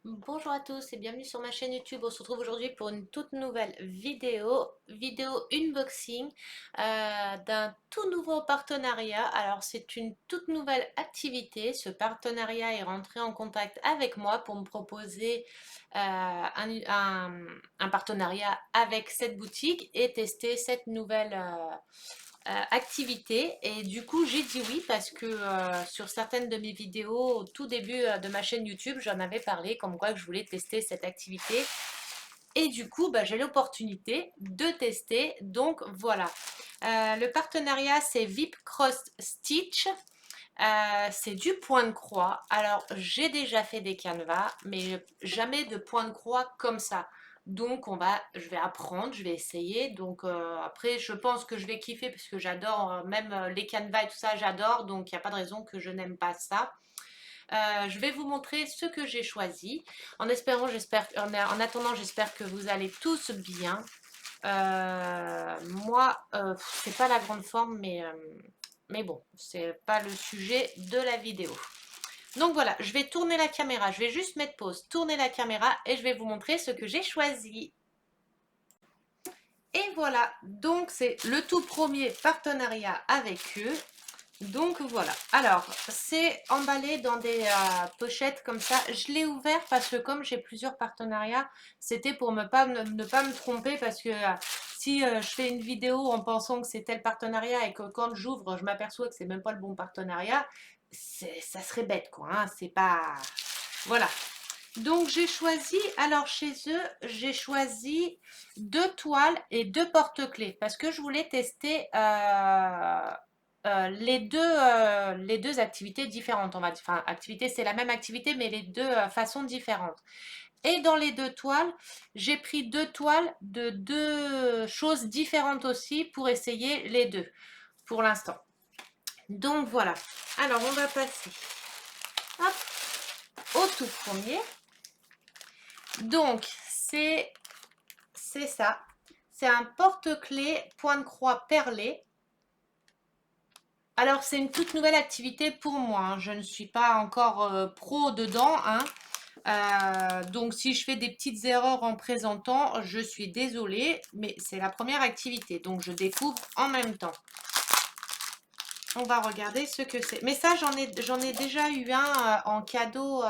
Bonjour à tous et bienvenue sur ma chaîne YouTube. On se retrouve aujourd'hui pour une toute nouvelle vidéo unboxing d'un tout nouveau partenariat. Alors c'est une toute nouvelle activité. Ce partenariat est rentré en contact avec moi pour me proposer un partenariat avec cette boutique et tester cette nouvelle activité. Et du coup j'ai dit oui parce que sur certaines de mes vidéos au tout début de ma chaîne YouTube j'en avais parlé comme quoi que je voulais tester cette activité et du coup bah, j'ai l'opportunité de tester, donc voilà. Le partenariat c'est VIP Cross Stitch. C'est du point de croix. Alors, j'ai déjà fait des canevas, mais jamais de point de croix comme ça. Donc, je vais apprendre, je vais essayer. Donc, après, je pense que je vais kiffer parce que j'adore, même les canevas et tout ça, j'adore. Donc, il n'y a pas de raison que je n'aime pas ça. Je vais vous montrer ce que j'ai choisi. En attendant, j'espère que vous allez tous bien. Moi, c'est pas la grande forme, mais bon, c'est pas le sujet de la vidéo. Donc voilà, je vais tourner la caméra, je vais juste mettre pause, tourner la caméra et je vais vous montrer ce que j'ai choisi. Et voilà, donc c'est le tout premier partenariat avec eux. Donc voilà, alors c'est emballé dans des pochettes comme ça. Je l'ai ouvert parce que comme j'ai plusieurs partenariats, c'était pour ne pas me tromper parce que si je fais une vidéo en pensant que c'est tel partenariat et que quand j'ouvre, je m'aperçois que c'est même pas le bon partenariat, ça serait bête quoi, hein, c'est pas... Voilà. Donc j'ai choisi, alors chez eux, j'ai choisi 2 toiles et 2 porte-clés parce que je voulais tester les deux activités différentes. On va dire. Enfin, activité, c'est la même activité, mais les deux façons différentes. Et dans les 2 toiles, j'ai pris 2 toiles de 2 choses différentes aussi pour essayer les deux pour l'instant. Donc voilà. Alors on va passer hop, au tout premier. Donc, c'est ça. C'est un porte-clés point de croix perlé. Alors, c'est une toute nouvelle activité pour moi, hein. Je ne suis pas encore pro dedans, hein. Donc, si je fais des petites erreurs en présentant, je suis désolée, mais c'est la première activité. Donc, je découvre en même temps. On va regarder ce que c'est. Mais ça, j'en ai déjà eu un en cadeau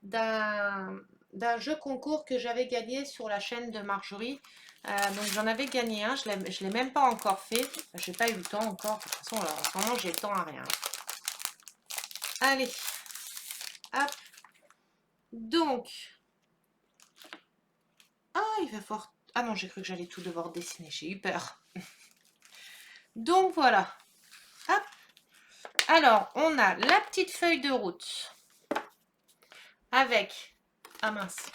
d'un jeu concours que j'avais gagné sur la chaîne de Marjorie. Donc j'en avais gagné un, je ne l'ai même pas encore fait. J'ai pas eu le temps encore. De toute façon, en ce moment, j'ai le temps à rien. Allez, hop. Donc, ah, il va fort. Ah non, j'ai cru que j'allais tout devoir dessiner. J'ai eu peur. Donc voilà. Hop. Alors, on a la petite feuille de route avec, ah mince,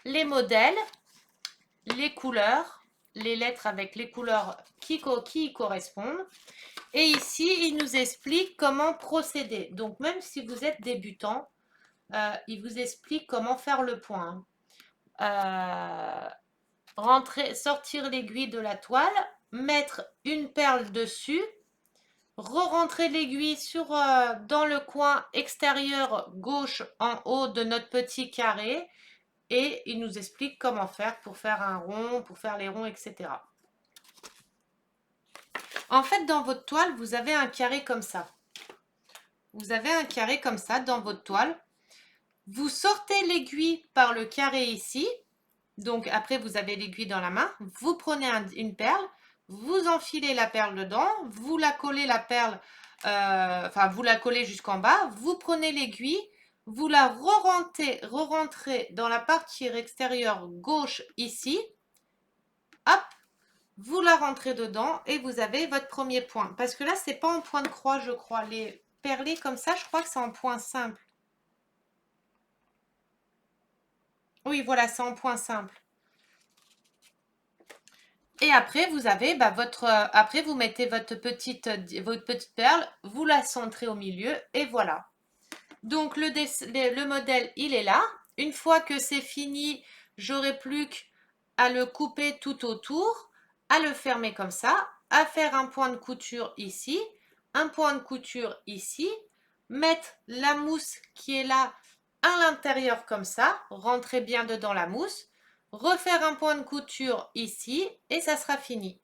les modèles, les couleurs, les lettres avec les couleurs qui y correspondent. Et ici, il nous explique comment procéder. Donc, même si vous êtes débutant, il vous explique comment faire le point. Sortir l'aiguille de la toile, mettre une perle dessus, re-rentrer l'aiguille dans le coin extérieur gauche en haut de notre petit carré. Et il nous explique comment faire pour faire un rond, pour faire les ronds, etc. En fait, dans votre toile, vous avez un carré comme ça. Vous avez un carré comme ça dans votre toile. Vous sortez l'aiguille par le carré ici. Donc après, vous avez l'aiguille dans la main. Vous prenez une perle. Vous enfilez la perle dedans. Vous la collez la perle, vous la collez jusqu'en bas. Vous prenez l'aiguille. Vous la re-rentrez dans la partie extérieure gauche ici. Hop, vous la rentrez dedans et vous avez votre premier point. Parce que là, c'est pas en point de croix, je crois. Les perlés comme ça, je crois que c'est en point simple. Oui, voilà, c'est en point simple. Et après, vous avez après, vous mettez votre petite perle, vous la centrez au milieu et voilà. Donc, le modèle, il est là. Une fois que c'est fini, j'aurai plus qu'à le couper tout autour, à le fermer comme ça, à faire un point de couture ici, un point de couture ici, mettre la mousse qui est là à l'intérieur comme ça, rentrer bien dedans la mousse, refaire un point de couture ici et ça sera fini.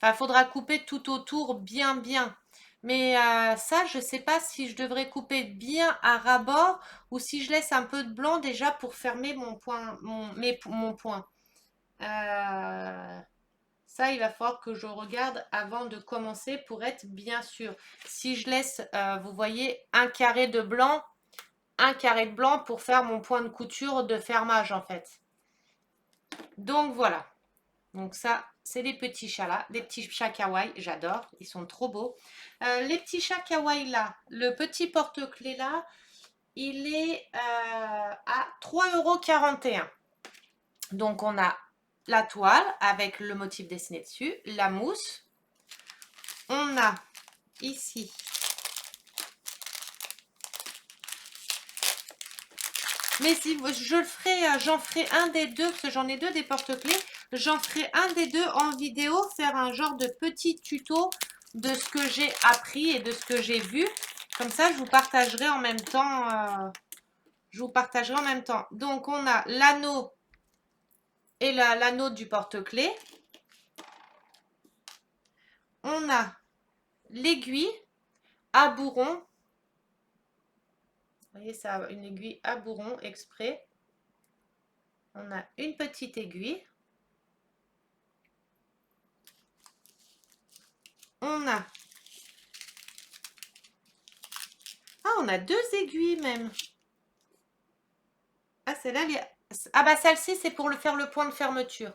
Enfin, il faudra couper tout autour bien. Mais ça, je ne sais pas si je devrais couper bien à ras-bord ou si je laisse un peu de blanc déjà pour fermer mon point. Mon point. Ça, il va falloir que je regarde avant de commencer pour être bien sûr. Si je laisse, vous voyez, un carré de blanc pour faire mon point de couture de fermage en fait. Donc voilà. Donc ça, c'est les petits chats là, des petits chats kawaii, j'adore, ils sont trop beaux. Les petits chats kawaii là, le petit porte-clés là, il est à 3,41 €. Donc on a la toile avec le motif dessiné dessus, la mousse. On a ici mais si je le ferai, j'en ferai un des deux, parce que j'en ai deux des porte-clés. J'en ferai un des deux en vidéo, faire un genre de petit tuto de ce que j'ai appris et de ce que j'ai vu. Comme ça, je vous partagerai en même temps. Donc, on a l'anneau et l'anneau du porte-clés. On a l'aiguille à bourron. Vous voyez, ça a une aiguille à bourron exprès. On a une petite aiguille. On a... Ah, on a deux aiguilles même. Ah, celle-là, ah bah celle-ci, c'est pour faire le point de fermeture.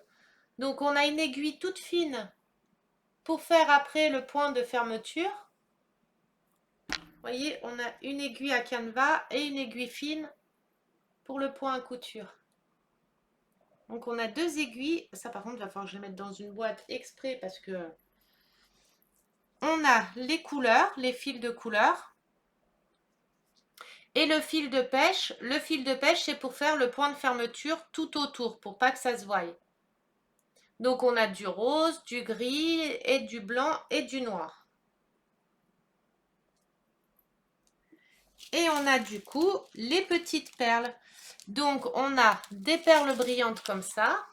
Donc, on a une aiguille toute fine pour faire après le point de fermeture. Vous voyez, on a une aiguille à canevas et une aiguille fine pour le point à couture. Donc, on a deux aiguilles. Ça, par contre, il va falloir que je les mette dans une boîte exprès parce que... On a les couleurs, les fils de couleurs. Et le fil de pêche, c'est pour faire le point de fermeture tout autour, pour pas que ça se voie. Donc on a du rose, du gris et du blanc et du noir. Et on a du coup les petites perles. Donc on a des perles brillantes comme ça.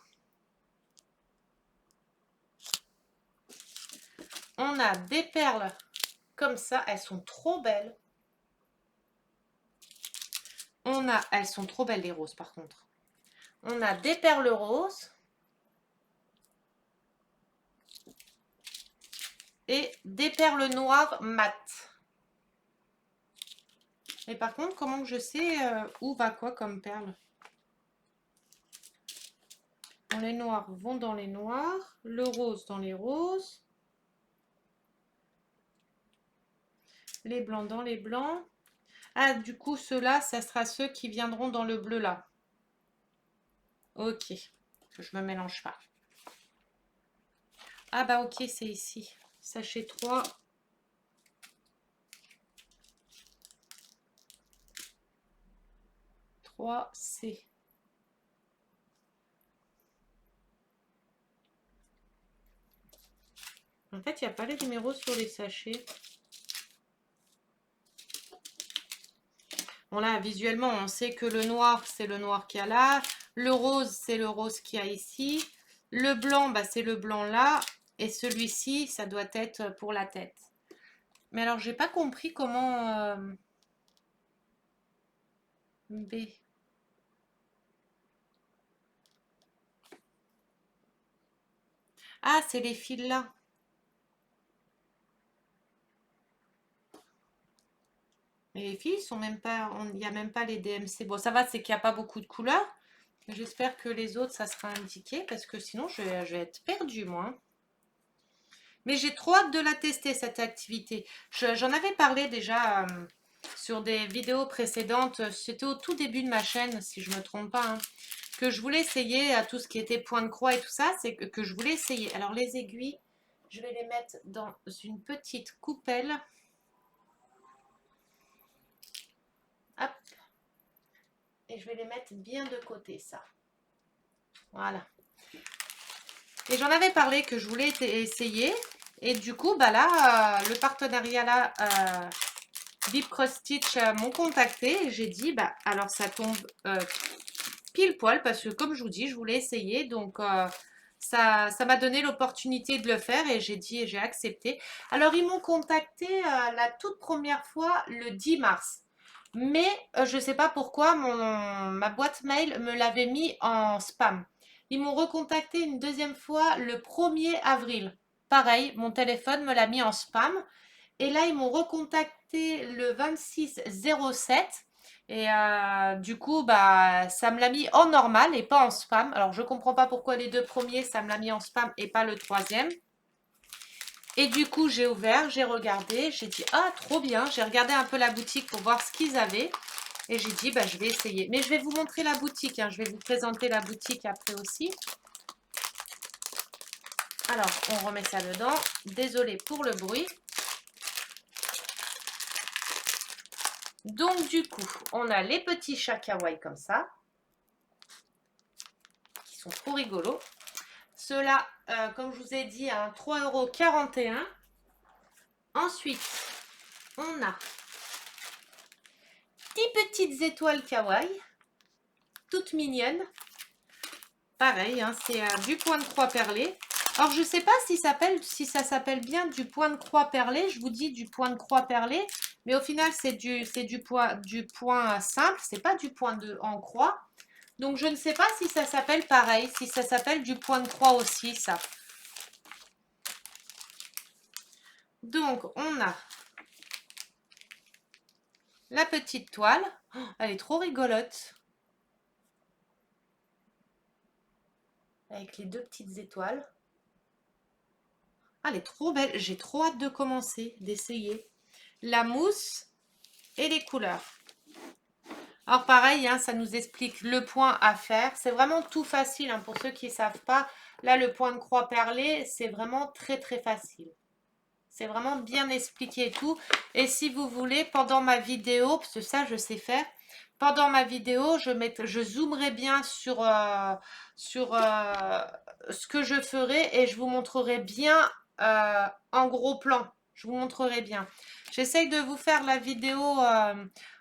On a des perles comme ça, elles sont trop belles. Elles sont trop belles les roses par contre. On a des perles roses. Et des perles noires mat. Et par contre, comment je sais où va quoi comme perle? Les noirs vont dans les noirs, le rose dans les roses, les blancs dans les blancs. Ah, du coup, ceux-là, ça sera ceux qui viendront dans le bleu là. Ok, que je me mélange pas. Ah bah ok, c'est ici. Sachet 3. C. En fait, il n'y a pas les numéros sur les sachets. Bon là, visuellement, on sait que le noir, c'est le noir qu'il y a là. Le rose, c'est le rose qu'il y a ici. Le blanc, bah, c'est le blanc là. Et celui-ci, ça doit être pour la tête. Mais alors, j'ai pas compris comment... B. Ah, c'est les fils là. Mais les fils, ils sont même pas... Il n'y a même pas les DMC. Bon, ça va, c'est qu'il n'y a pas beaucoup de couleurs. J'espère que les autres, ça sera indiqué. Parce que sinon, je vais être perdue, moi. Mais j'ai trop hâte de la tester, cette activité. J'en avais parlé déjà sur des vidéos précédentes. C'était au tout début de ma chaîne, si je ne me trompe pas. Que je voulais essayer à tout ce qui était point de croix et tout ça. C'est que je voulais essayer. Alors, les aiguilles, je vais les mettre dans une petite coupelle. Hop. Et je vais les mettre bien de côté, ça. Voilà. Et j'en avais parlé que je voulais essayer. Et du coup, bah là, le partenariat là Deep Cross Stitch m'ont contacté et j'ai dit, bah alors ça tombe pile poil parce que comme je vous dis, je voulais essayer. Donc ça m'a donné l'opportunité de le faire et j'ai dit, j'ai accepté. Alors ils m'ont contacté la toute première fois le 10 mars. Mais je ne sais pas pourquoi ma boîte mail me l'avait mis en spam. Ils m'ont recontacté une deuxième fois le 1er avril. Pareil, mon téléphone me l'a mis en spam. Et là, ils m'ont recontacté le 26/07. Et du coup, bah, ça me l'a mis en normal et pas en spam. Alors, je comprends pas pourquoi les deux premiers, ça me l'a mis en spam et pas le troisième. Et du coup, j'ai ouvert, j'ai regardé, j'ai dit, ah, trop bien. J'ai regardé un peu la boutique pour voir ce qu'ils avaient. Et j'ai dit, bah, je vais essayer. Mais je vais vous montrer la boutique, hein. Je vais vous présenter la boutique après aussi. Alors, on remet ça dedans. Désolée pour le bruit. Donc du coup, on a les petits chats kawaii comme ça, qui sont trop rigolos. Ceux-là, comme je vous ai dit, à 3,41 €. Ensuite, on a 10 petites étoiles kawaii, toutes mignonnes. Pareil, hein, c'est du point de croix perlé. Alors, je ne sais pas si ça s'appelle bien du point de croix perlé. Je vous dis du point de croix perlé. Mais au final, c'est du point simple. C'est pas du point en croix. Donc, je ne sais pas si ça s'appelle pareil, si ça s'appelle du point de croix aussi, ça. Donc, on a la petite toile. Oh, elle est trop rigolote. Avec les deux petites étoiles. Ah, elle est trop belle. J'ai trop hâte de commencer, d'essayer. La mousse et les couleurs. Alors pareil, hein, ça nous explique le point à faire. C'est vraiment tout facile, hein, pour ceux qui ne savent pas. Là, le point de croix perlé, c'est vraiment très très facile. C'est vraiment bien expliqué et tout. Et si vous voulez, pendant ma vidéo, parce que ça je sais faire, pendant ma vidéo, je zoomerai bien sur ce que je ferai et je vous montrerai bien en gros plan. Je vous montrerai bien. J'essaye de vous faire la vidéo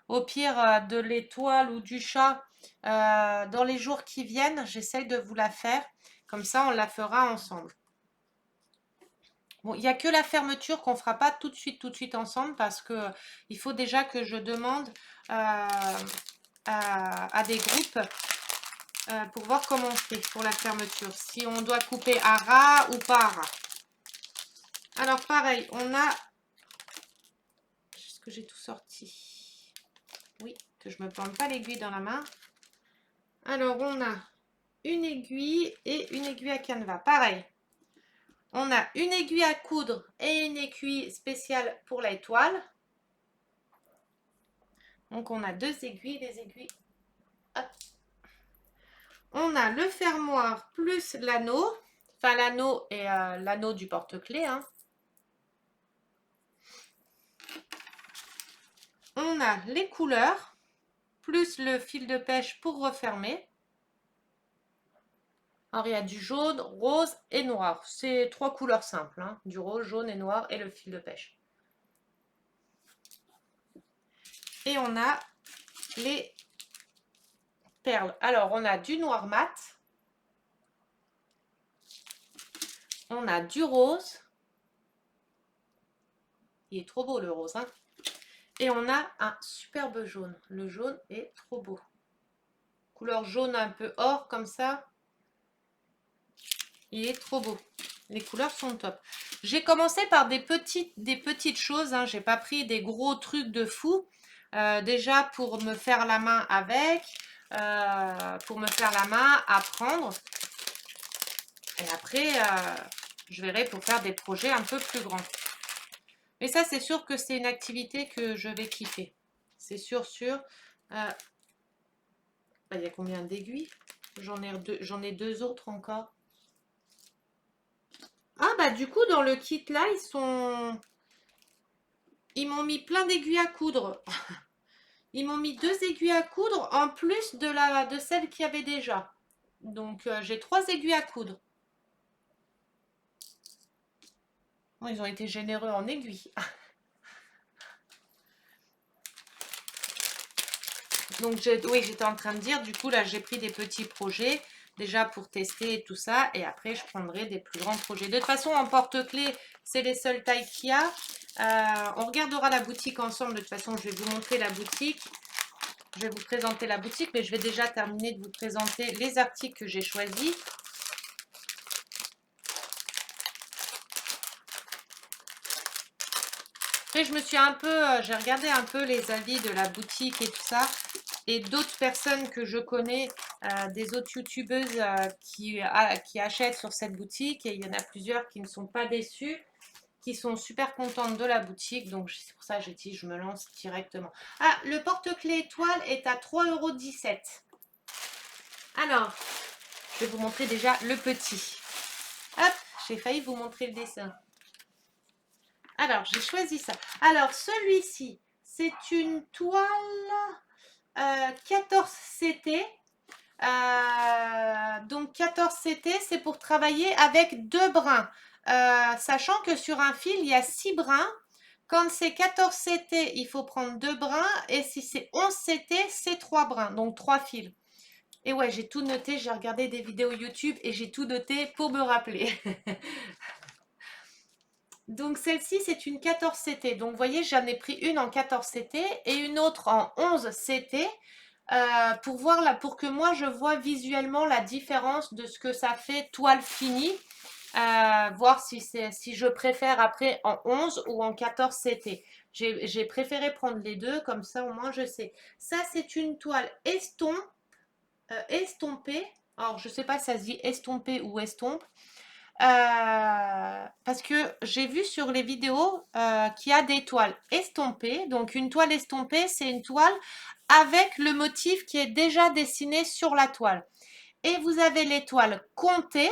au pire de l'étoile ou du chat dans les jours qui viennent. J'essaye de vous la faire. Comme ça, on la fera ensemble. Bon, il n'y a que la fermeture qu'on ne fera pas tout de suite ensemble parce que il faut déjà que je demande à des groupes pour voir comment on fait pour la fermeture. Si on doit couper à ras ou pas à ras. Alors pareil, on a... Est-ce que j'ai tout sorti? Oui, que je ne me plante pas l'aiguille dans la main. Alors on a une aiguille et une aiguille à canevas. Pareil. On a une aiguille à coudre et une aiguille spéciale pour la étoile. Donc on a deux aiguilles, les aiguilles. Hop. On a le fermoir plus l'anneau. Enfin l'anneau et l'anneau du porte-clés. Hein. On a les couleurs plus le fil de pêche pour refermer. Alors il y a du jaune, rose et noir. C'est trois couleurs simples. Hein. Du rose, jaune et noir et le fil de pêche. Et on a les perles. Alors on a du noir mat. On a du rose. Il est trop beau le rose. Hein. Et on a un superbe jaune. Le jaune est trop beau. Couleur jaune un peu or comme ça. Il est trop beau. Les couleurs sont top. J'ai commencé par des petites choses. Hein. J'ai pas pris des gros trucs de fou. Déjà pour me faire la main avec. Pour me faire la main, apprendre. Et après, je verrai pour faire des projets un peu plus grands. Mais ça, c'est sûr que c'est une activité que je vais kiffer. C'est sûr. Bah, il y a combien d'aiguilles? J'en ai deux autres encore. Ah bah du coup dans le kit là ils m'ont mis plein d'aiguilles à coudre. Ils m'ont mis deux aiguilles à coudre en plus de celles qu'il y avait déjà. Donc j'ai trois aiguilles à coudre. Bon, ils ont été généreux en aiguilles. Donc, oui, j'étais en train de dire, du coup, là, j'ai pris des petits projets, déjà pour tester tout ça, et après, je prendrai des plus grands projets. De toute façon, en porte-clés, c'est les seules tailles qu'il y a. On regardera la boutique ensemble. De toute façon, je vais vous montrer la boutique. Je vais vous présenter la boutique, mais je vais déjà terminer de vous présenter les articles que j'ai choisis. Après, je me suis un peu, j'ai regardé un peu les avis de la boutique et tout ça, et d'autres personnes que je connais, des autres youtubeuses qui achètent sur cette boutique, et il y en a plusieurs qui ne sont pas déçues, qui sont super contentes de la boutique, donc c'est pour ça que j'ai dit je me lance directement. Ah, le porte-clés étoile est à 3,17 €. Alors, je vais vous montrer déjà le petit. Hop, j'ai failli vous montrer le dessin. Alors, j'ai choisi ça. Alors, celui-ci, c'est une toile 14 CT. Donc, 14 CT, c'est pour travailler avec 2 brins. Sachant que sur un fil, il y a 6 brins. Quand c'est 14 CT, il faut prendre 2 brins. Et si c'est 11 CT, c'est 3 brins. Donc, 3 fils. Et ouais, j'ai tout noté. J'ai regardé des vidéos YouTube et j'ai tout noté pour me rappeler. Donc celle-ci, c'est une 14 CT. Donc vous voyez, j'en ai pris une en 14 CT et une autre en 11 CT pour que moi je vois visuellement la différence de ce que ça fait toile finie. Voir si je préfère après en 11 ou en 14 CT. J'ai préféré prendre les deux, comme ça au moins je sais. Ça, c'est une toile estompée. Alors je ne sais pas si ça se dit estompée ou estompe. Parce que j'ai vu sur les vidéos qu'il y a des toiles estompées. Donc une toile estompée, c'est une toile avec le motif qui est déjà dessiné sur la toile. Et vous avez les toiles comptées.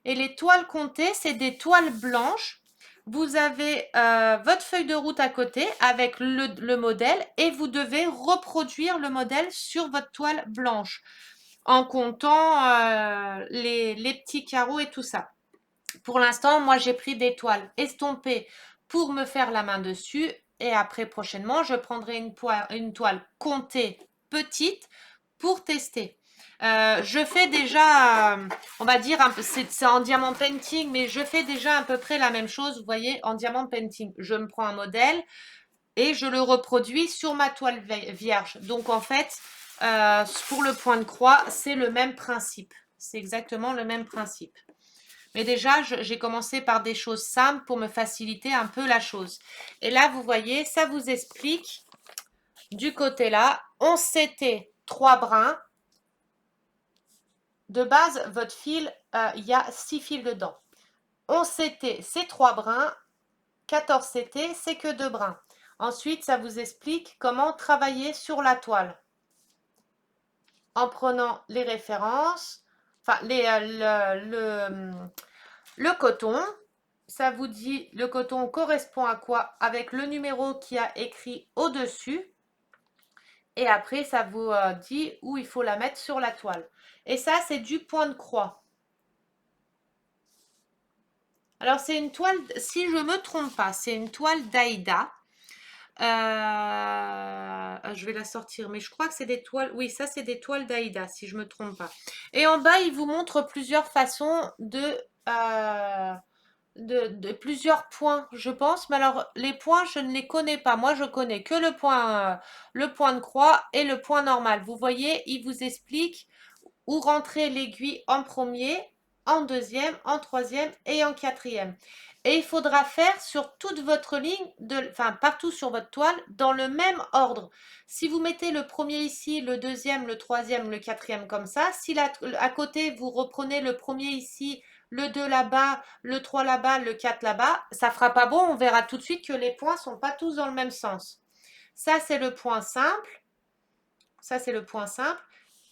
Et les toiles comptées, c'est des toiles blanches. Vous avez votre feuille de route à côté avec le modèle et vous devez reproduire le modèle sur votre toile blanche en comptant les petits carreaux et tout ça. Pour l'instant, moi, j'ai pris des toiles estompées pour me faire la main dessus. Et après, prochainement, je prendrai une toile comptée petite pour tester. Je fais déjà, on va dire, c'est en diamant painting, mais je fais déjà à peu près la même chose, vous voyez, en diamant painting. Je me prends un modèle et je le reproduis sur ma toile vierge. Donc, en fait, pour le point de croix, c'est le même principe. C'est exactement le même principe. Mais déjà, j'ai commencé par des choses simples pour me faciliter un peu la chose. Et là, vous voyez, ça vous explique du côté là, 11 CT, 3 brins. De base, votre fil, il y a 6 fils dedans. 11 CT, c'est 3 brins. 14 CT, c'est que 2 brins. Ensuite, ça vous explique comment travailler sur la toile. En prenant les références, enfin, le coton, ça vous dit le coton correspond à quoi avec le numéro qui a écrit au-dessus. Et après, ça vous dit où il faut la mettre sur la toile. Et ça, c'est du point de croix. Alors, c'est une toile, si je ne me trompe pas, c'est une toile d'Aïda. Je vais la sortir, mais je crois que c'est des toiles. Oui, ça, c'est des toiles d'Aïda, si je ne me trompe pas. Et en bas, il vous montre plusieurs façons de plusieurs points, je pense. Mais alors, les points, je ne les connais pas. Moi, je connais que le point de croix et le point normal. Vous voyez, il vous explique où rentrer l'aiguille en premier, en deuxième, en troisième et en quatrième. Et il faudra faire sur toute votre ligne, enfin partout sur votre toile, dans le même ordre. Si vous mettez le premier ici, le deuxième, le troisième, le quatrième comme ça, si à côté vous reprenez le premier ici, le 2 là-bas, le 3 là-bas, le 4 là-bas, ça fera pas bon, on verra tout de suite que les points sont pas tous dans le même sens. Ça, c'est le point simple. Ça, c'est le point simple.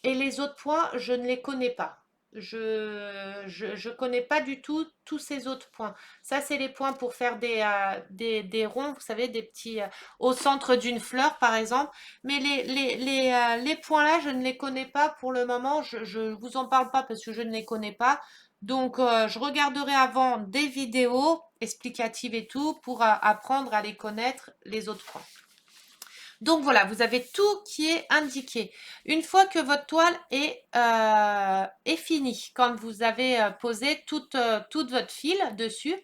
Et les autres points, je ne les connais pas. Je connais pas du tout tous ces autres points. Ça, c'est les points pour faire des ronds, vous savez, des petits au centre d'une fleur, par exemple. Mais les points là, je ne les connais pas pour le moment. Je ne vous en parle pas parce que je ne les connais pas. Donc, je regarderai avant des vidéos explicatives et tout pour apprendre à les connaître, les autres points. Donc voilà, vous avez tout qui est indiqué. Une fois que votre toile est finie, quand vous avez posé toute votre fil dessus,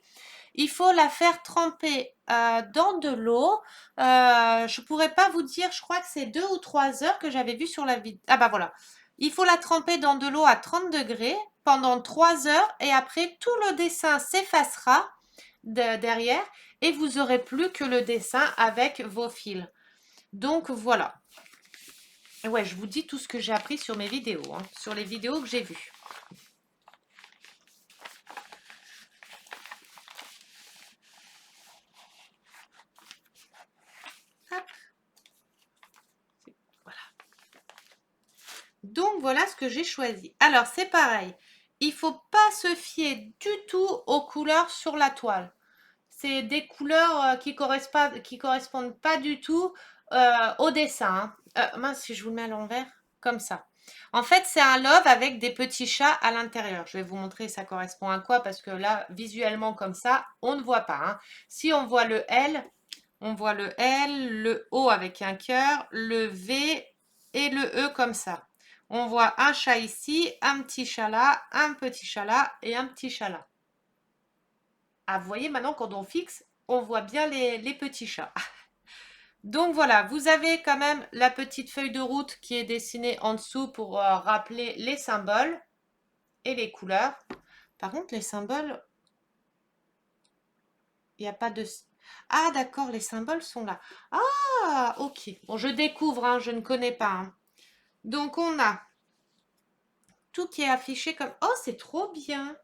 il faut la faire tremper dans de l'eau. Je ne pourrais pas vous dire, je crois que c'est 2 ou 3 heures que j'avais vu sur la vidéo. Ah bah voilà. Il faut la tremper dans de l'eau à 30 degrés pendant 3 heures et après tout le dessin s'effacera derrière et vous aurez plus que le dessin avec vos fils. Donc voilà. Ouais, je vous dis tout ce que j'ai appris sur mes vidéos, hein, sur les vidéos que j'ai vues. Hop. Voilà. Donc voilà ce que j'ai choisi. Alors c'est pareil, il ne faut pas se fier du tout aux couleurs sur la toile. C'est des couleurs qui correspondent pas du tout au dessin. Mince, si je vous le mets à l'envers, comme ça. En fait, c'est un love avec des petits chats à l'intérieur. Je vais vous montrer ça correspond à quoi parce que là, visuellement comme ça, on ne voit pas. Hein. Si on voit le L, on voit le L, le O avec un cœur, le V et le E comme ça. On voit un chat ici, un petit chat là, un petit chat là et un petit chat là. Ah, vous voyez maintenant quand on fixe, on voit bien les petits chats. Donc voilà, vous avez quand même la petite feuille de route qui est dessinée en dessous pour rappeler les symboles et les couleurs. Par contre, les symboles, il n'y a pas de... Ah d'accord, les symboles sont là. Ah, ok. Bon, je découvre, hein, je ne connais pas. Hein. Donc on a tout qui est affiché comme... Oh, c'est trop bien.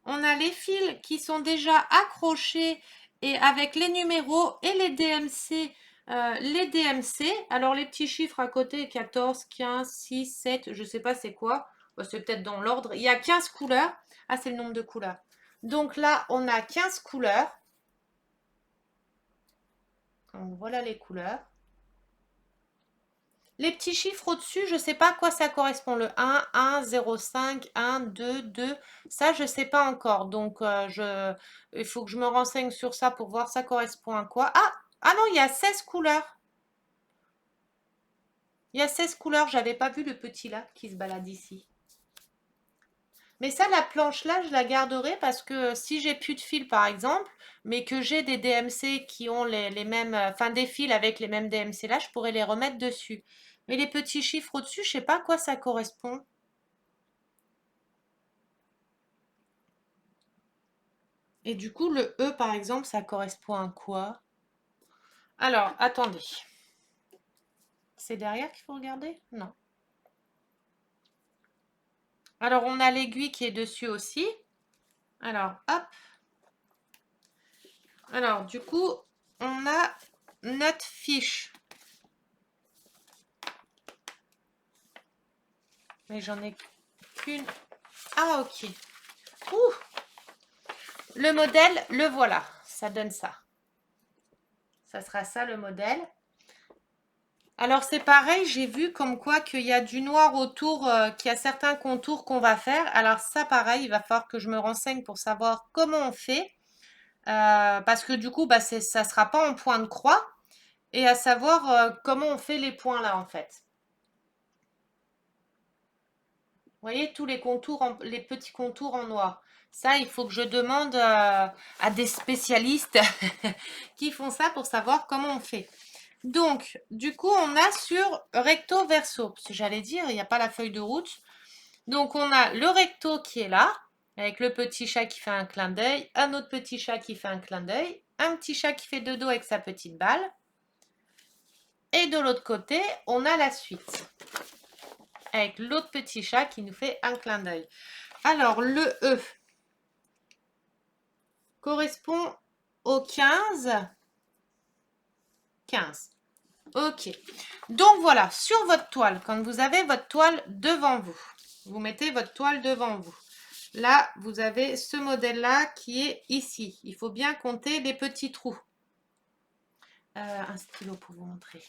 On a les fils qui sont déjà accrochés et avec les numéros et les DMC. Alors les petits chiffres à côté, 14, 15, 6, 7, je ne sais pas c'est quoi. C'est peut-être dans l'ordre. Il y a 15 couleurs. Ah, c'est le nombre de couleurs. Donc là, on a 15 couleurs. Donc, voilà les couleurs. Les petits chiffres au-dessus, je ne sais pas à quoi ça correspond. Le 1, 0, 5, 1, 2, 2. Ça, je ne sais pas encore. Donc, il faut que je me renseigne sur ça pour voir ça correspond à quoi. Ah non, il y a 16 couleurs. Il y a 16 couleurs. J'avais pas vu le petit là qui se balade ici. Mais ça, la planche là, je la garderai parce que si j'ai plus de fils par exemple, mais que j'ai des DMC qui ont les mêmes, enfin des fils avec les mêmes DMC là, je pourrais les remettre dessus. Mais les petits chiffres au-dessus, je sais pas à quoi ça correspond. Et du coup, le E par exemple, ça correspond à quoi? Alors, attendez. C'est derrière qu'il faut regarder? Non. Alors, on a l'aiguille qui est dessus aussi. Alors, hop. Alors, du coup, on a notre fiche. Mais j'en ai qu'une. Ah, ok. Ouh. Le modèle, le voilà. Ça donne ça. Ça sera ça le modèle. Alors c'est pareil, j'ai vu comme quoi qu'il y a du noir autour, qu'il y a certains contours qu'on va faire. Alors ça pareil, il va falloir que je me renseigne pour savoir comment on fait. Parce que du coup, bah, ça sera pas en point de croix. Et à savoir comment on fait les points là en fait. Vous voyez tous les contours, les petits contours en noir. Ça, il faut que je demande à des spécialistes qui font ça pour savoir comment on fait. Donc, du coup, on a sur recto verso, parce que j'allais dire, il n'y a pas la feuille de route. Donc, on a le recto qui est là, avec le petit chat qui fait un clin d'œil, un autre petit chat qui fait un clin d'œil, un petit chat qui fait dodo avec sa petite balle. Et de l'autre côté, on a la suite, avec l'autre petit chat qui nous fait un clin d'œil. Alors, le E correspond au 15. 15. Ok. Donc voilà, sur votre toile, quand vous avez votre toile devant vous, vous mettez votre toile devant vous. Là, vous avez ce modèle-là qui est ici. Il faut bien compter les petits trous. Un stylo pour vous montrer.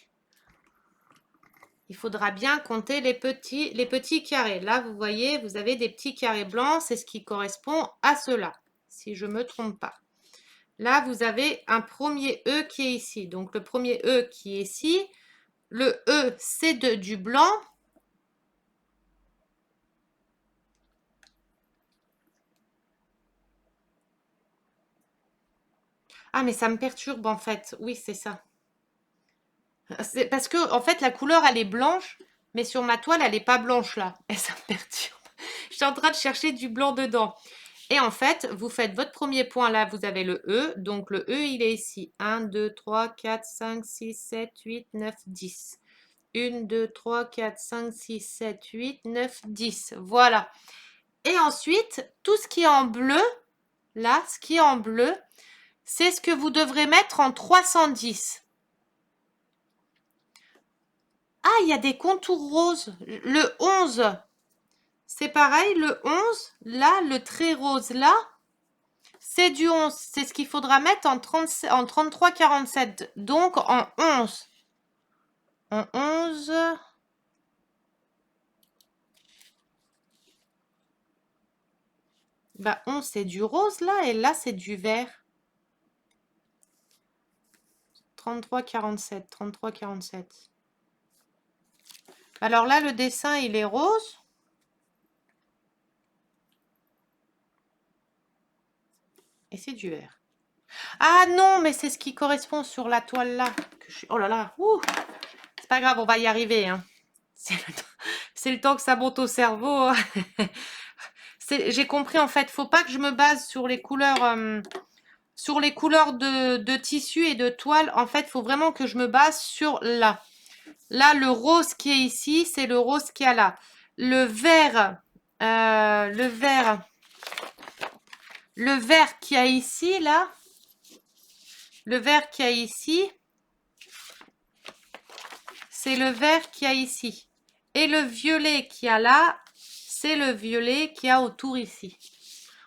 Il faudra bien compter les petits carrés. Là, vous voyez, vous avez des petits carrés blancs. C'est ce qui correspond à cela, si je ne me trompe pas. Là, vous avez un premier E qui est ici. Donc, le premier E qui est ici. Le E, c'est du blanc. Ah, mais ça me perturbe en fait. Oui, c'est ça. C'est parce que, en fait, la couleur, elle est blanche, mais sur ma toile, elle n'est pas blanche là. Et ça me perturbe. Je suis en train de chercher du blanc dedans. Et en fait, vous faites votre premier point là, vous avez le E. Donc le E, il est ici. 1, 2, 3, 4, 5, 6, 7, 8, 9, 10. 1, 2, 3, 4, 5, 6, 7, 8, 9, 10. Voilà. Et ensuite, tout ce qui est en bleu, là, ce qui est en bleu, c'est ce que vous devrez mettre en 310. Ah, il y a des contours roses. Le 11, c'est pareil. Le 11, là, le trait rose, là, c'est du 11. C'est ce qu'il faudra mettre en 33,47. Donc, en 11. En 11. Bah, 11, c'est du rose, là. Et là, c'est du vert. 33,47. 33,47. Alors là, le dessin, il est rose. Et c'est du vert. Ah non, mais c'est ce qui correspond sur la toile là. Oh là là, c'est pas grave, on va y arriver. Hein. C'est le temps que ça monte au cerveau. J'ai compris en fait, faut pas que je me base sur les couleurs, de tissu et de toile. En fait, faut vraiment que je me base sur là. Là, le rose qui est ici, c'est le rose qui est là. Le vert, le vert qu'il y a ici, là. Le vert qu'il y a ici, c'est le vert qu'il y a ici. Et le violet qu'il y a là, c'est le violet qu'il y a autour ici.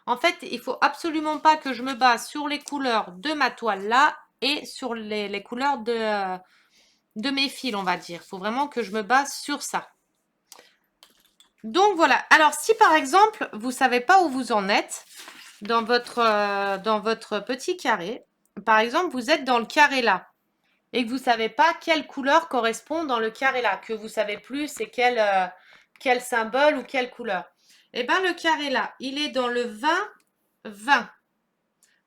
En fait, il faut absolument pas que je me base sur les couleurs de ma toile là et sur les couleurs de mes fils, on va dire. Il faut vraiment que je me base sur ça. Donc voilà. Alors si par exemple, vous savez pas où vous en êtes dans votre petit carré, par exemple, vous êtes dans le carré là et que vous savez pas quelle couleur correspond dans le carré là, que vous savez plus c'est quel symbole ou quelle couleur. Eh bien le carré là, il est dans le 20, 20.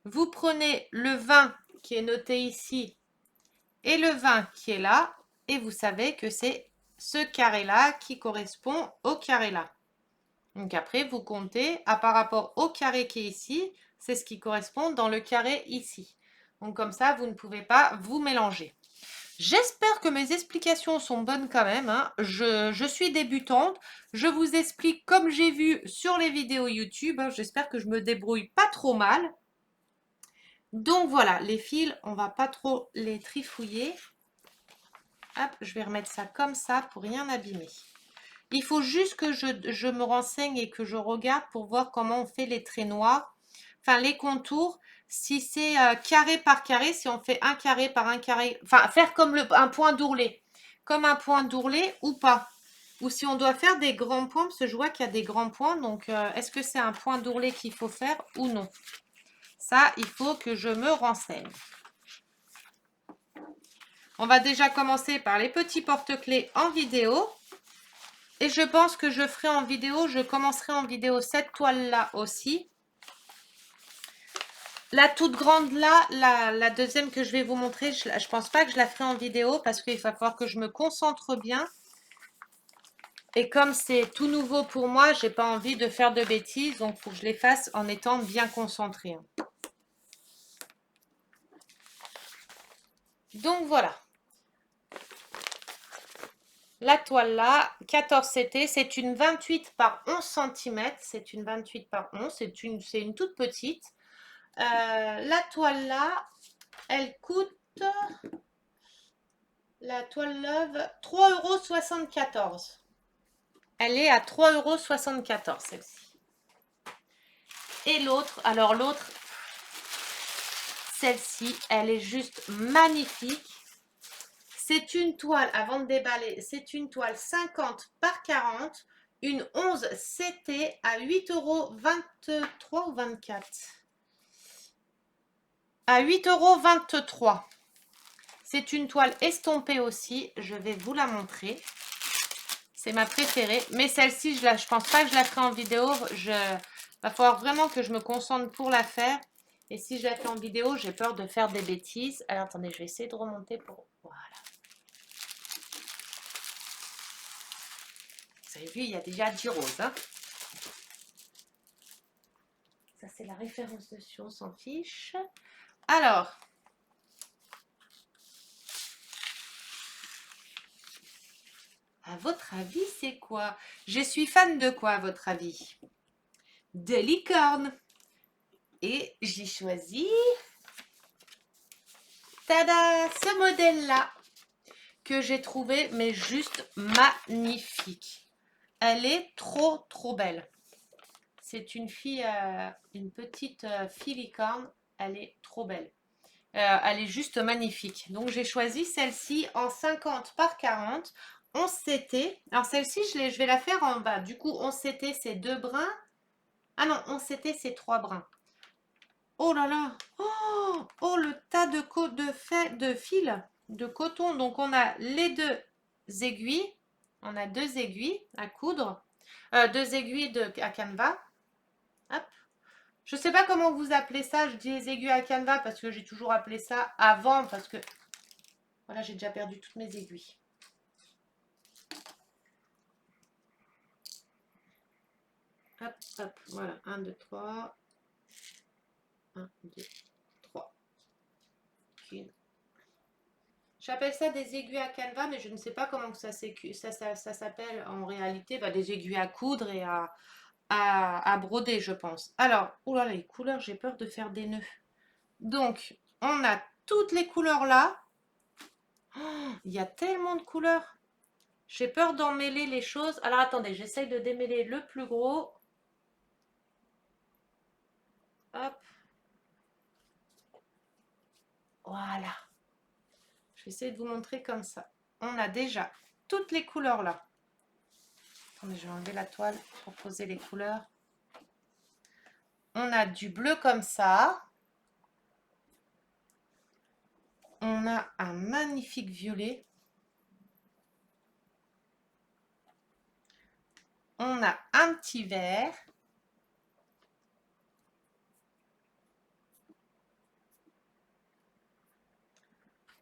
Vous prenez le 20 qui est noté ici et le 20 qui est là et vous savez que c'est ce carré là qui correspond au carré là. Donc après vous comptez par rapport au carré qui est ici, c'est ce qui correspond dans le carré ici. Donc comme ça vous ne pouvez pas vous mélanger. J'espère que mes explications sont bonnes quand même. Hein. Je suis débutante. Je vous explique comme j'ai vu sur les vidéos YouTube. Hein. J'espère que je me débrouille pas trop mal. Donc voilà, les fils, on va pas trop les trifouiller. Hop, je vais remettre ça comme ça pour rien abîmer. Il faut juste que je me renseigne et que je regarde pour voir comment on fait les traits noirs. Enfin, les contours. Si c'est carré par carré, si on fait un carré par un carré. Enfin, faire comme un point d'ourlet. Comme un point d'ourlet ou pas. Ou si on doit faire des grands points, parce que je vois qu'il y a des grands points. Donc, est-ce que c'est un point d'ourlet qu'il faut faire ou non? Ça, il faut que je me renseigne. On va déjà commencer par les petits porte-clés en vidéo. Et je pense que je ferai en vidéo, je commencerai en vidéo cette toile-là aussi. La toute grande là, la deuxième que je vais vous montrer, je ne pense pas que je la ferai en vidéo parce qu'il va falloir que je me concentre bien. Et comme c'est tout nouveau pour moi, j'ai pas envie de faire de bêtises, donc il faut que je les fasse en étant bien concentrée. Donc voilà. La toile là, 14 CT, c'est une 28 par 11 cm. C'est une 28 par 11, c'est une toute petite. La toile là, elle coûte, la toile neuve, 3,74 €. Elle est à 3,74 € celle-ci. Et l'autre, alors l'autre, celle-ci, elle est juste magnifique. C'est une toile, avant de déballer, c'est une toile 50 par 40, une 11 CT à 8,23 € ou 24. à 8,23 €. C'est une toile estompée aussi. Je vais vous la montrer. C'est ma préférée. Mais celle-ci, je pense pas que je la ferai en vidéo. Va falloir vraiment que je me concentre pour la faire. Et si je la fais en vidéo, j'ai peur de faire des bêtises. Alors, attendez, je vais essayer de remonter pour... Voilà. Vous avez vu, il y a déjà 10 roses. Hein. Ça, c'est la référence dessus, on s'en fiche. Alors... À votre avis, c'est quoi? Je suis fan de quoi, à votre avis? De licorne. Et j'ai choisi... Tada! Ce modèle-là, que j'ai trouvé, mais juste magnifique. Elle est trop, trop belle. C'est une fille, une petite fille licorne. Elle est trop belle. Elle est juste magnifique. Donc, j'ai choisi celle-ci en 50 par 40. 11 CT. Alors, celle-ci, je vais la faire en bas. Du coup, 11 CT, c'est 2 brins. Ah non, 11 CT, c'est 3 brins. Oh là là! Oh, oh le tas de fils, de coton. Donc, on a les deux aiguilles. On a 2 aiguilles à coudre. 2 aiguilles à canevas. Hop. Je ne sais pas comment vous appelez ça. Je dis les aiguilles à canevas parce que j'ai toujours appelé ça avant. Parce que, voilà, j'ai déjà perdu toutes mes aiguilles. Hop, hop, voilà. 1, 2, 3. 1, 2, 3. J'appelle ça des aiguilles à canevas, mais je ne sais pas comment ça s'appelle en réalité. Bah, des aiguilles à coudre et à broder, je pense. Alors, oulala, les couleurs, j'ai peur de faire des nœuds. Donc, on a toutes les couleurs là. Oh, il y a tellement de couleurs. J'ai peur d'emmêler les choses. Alors, attendez, j'essaye de démêler le plus gros. Hop. Voilà. Je vais essayer de vous montrer comme ça. On a déjà toutes les couleurs là. Attendez, je vais enlever la toile pour poser les couleurs. On a du bleu comme ça. On a un magnifique violet. On a un petit vert.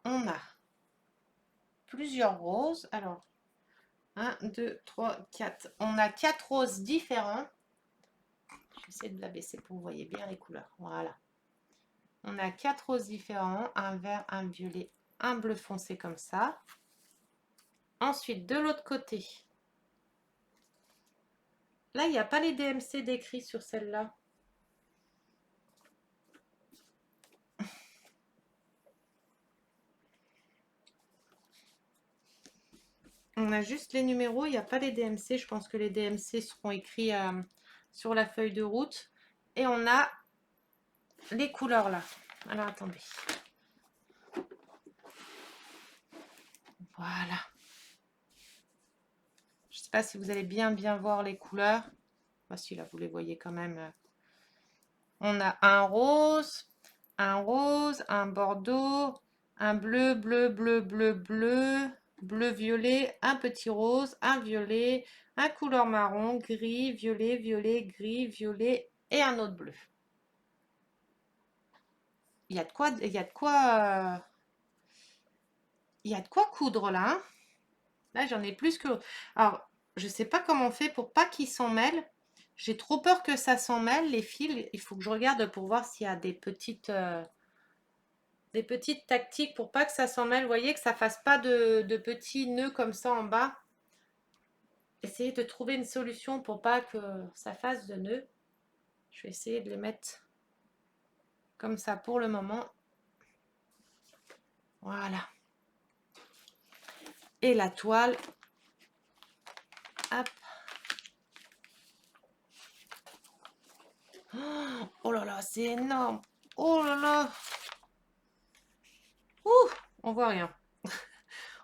On a plusieurs roses. Alors, 1, 2, 3, 4. On a 4 roses différents. J'essaie de la baisser pour que vous voyez bien les couleurs. Voilà. On a 4 roses différents. Un vert, un violet, un bleu foncé comme ça. Ensuite, de l'autre côté. Là, il n'y a pas les DMC décrits sur celle-là. On a juste les numéros, il n'y a pas les DMC. Je pense que les DMC seront écrits sur la feuille de route. Et on a les couleurs là. Alors, attendez. Voilà. Je ne sais pas si vous allez bien voir les couleurs. Voici là, vous les voyez quand même. On a un rose, un bordeaux, un bleu, bleu, bleu, bleu, bleu, bleu, violet, un petit rose, un violet, un couleur marron, gris, violet, violet, gris, violet et un autre bleu. Il y a de quoi, il y a de quoi, il y a de quoi coudre là. Hein. Là, j'en ai plus que... Alors, je sais pas comment on fait pour pas qu'ils s'en mêlent. J'ai trop peur que ça s'en mêle, les fils. Il faut que je regarde pour voir s'il y a des petites tactiques pour pas que ça s'en mêle. Vous voyez, que ça fasse pas de petits nœuds comme ça en bas. Essayez de trouver une solution pour pas que ça fasse de nœuds. Je vais essayer de les mettre comme ça pour le moment. Voilà. Et la toile. Hop. Oh là là, c'est énorme. Oh là là. Ouh, on voit rien.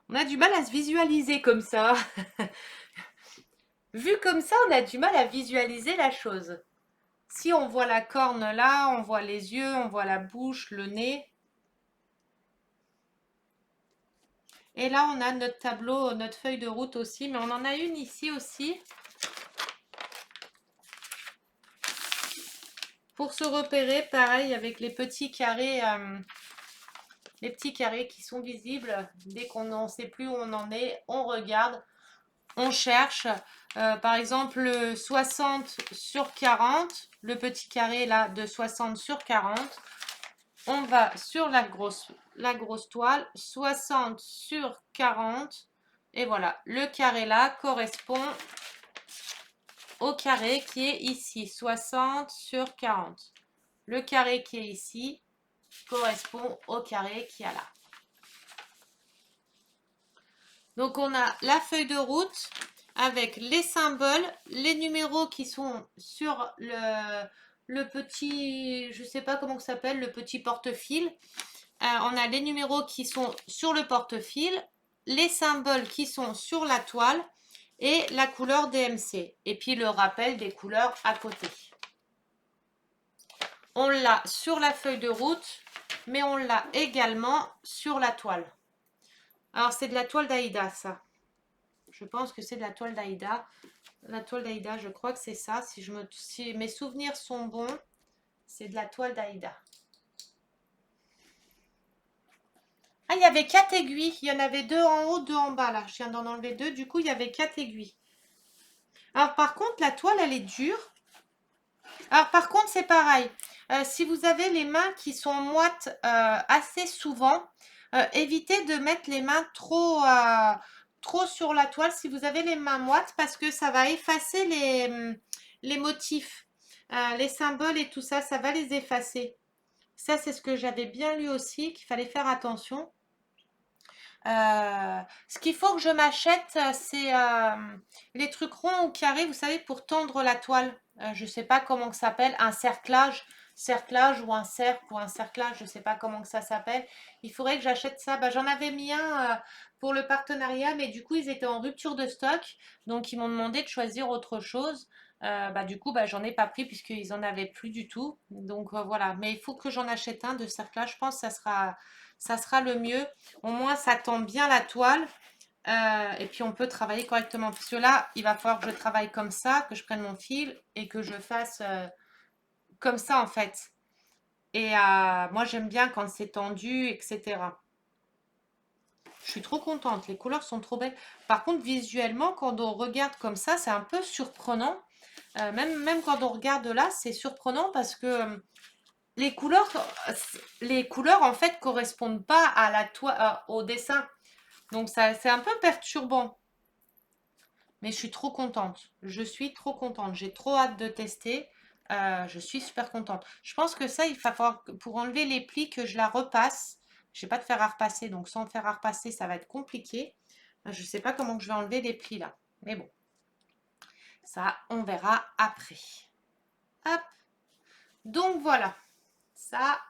On a du mal à se visualiser comme ça. Vu comme ça, on a du mal à visualiser la chose. Si on voit la corne là, on voit les yeux, on voit la bouche, le nez. Et là, on a notre tableau, notre feuille de route aussi, mais on en a une ici aussi. Pour se repérer, pareil, avec les petits carrés qui sont visibles. Dès qu'on ne sait plus où on en est, on regarde, on cherche. Par exemple, 60 sur 40, le petit carré là de 60 sur 40. On va sur la grosse toile, 60 sur 40. Et voilà, le carré là correspond au carré qui est ici, 60 sur 40. Le carré qui est ici correspond au carré qui est là. Donc on a la feuille de route avec les symboles, les numéros qui sont sur le petit, je ne sais pas comment ça s'appelle, le petit porte-fil. On a les numéros qui sont sur le porte-fil, les symboles qui sont sur la toile et la couleur DMC. Et puis le rappel des couleurs à côté. On l'a sur la feuille de route, mais on l'a également sur la toile. Alors c'est de la toile d'Aïda ça. Je pense que c'est de la toile d'Aïda. La toile d'Aïda, je crois que c'est ça. Si mes souvenirs sont bons, c'est de la toile d'Aïda. Ah, il y avait 4 aiguilles. Il y en avait 2 en haut, 2 en bas. Là, je viens d'en enlever 2. Du coup, il y avait 4 aiguilles. Alors, par contre, la toile, elle est dure. Alors, par contre, c'est pareil. Si vous avez les mains qui sont moites assez souvent, évitez de mettre les mains trop sur la toile si vous avez les mains moites parce que ça va effacer les motifs, les symboles et tout ça, ça va les effacer. Ça, c'est ce que j'avais bien lu aussi, qu'il fallait faire attention. Ce qu'il faut que je m'achète, c'est les trucs ronds ou carrés, vous savez, pour tendre la toile. Je ne sais pas comment ça s'appelle, un cerclage ou un cercle ou un cerclage, je ne sais pas comment que ça s'appelle. Il faudrait que j'achète ça. Bah, j'en avais mis un pour le partenariat, mais du coup, ils étaient en rupture de stock. Donc, ils m'ont demandé de choisir autre chose. Du coup, j'en ai pas pris puisqu'ils en avaient plus du tout. Donc, voilà. Mais il faut que j'en achète un de cerclage. Je pense que ça sera le mieux. Au moins, ça tend bien la toile. Et puis, on peut travailler correctement. Parce que là, il va falloir que je travaille comme ça, que je prenne mon fil et que je fasse comme ça, en fait. Et moi, j'aime bien quand c'est tendu, etc. Je suis trop contente. Les couleurs sont trop belles. Par contre, visuellement, quand on regarde comme ça, c'est un peu surprenant. Même quand on regarde là, c'est surprenant parce que les couleurs, en fait, correspondent pas à la toile, au dessin. Donc, ça, c'est un peu perturbant. Mais je suis trop contente. Je suis trop contente. J'ai trop hâte de tester. Je suis super contente. Je pense que ça, il va falloir, pour enlever les plis, que je la repasse. Je n'ai pas de fer à repasser, donc sans fer à repasser, ça va être compliqué. Je ne sais pas comment je vais enlever les plis là. Mais bon, ça, on verra après. Hop. Donc voilà. Ça,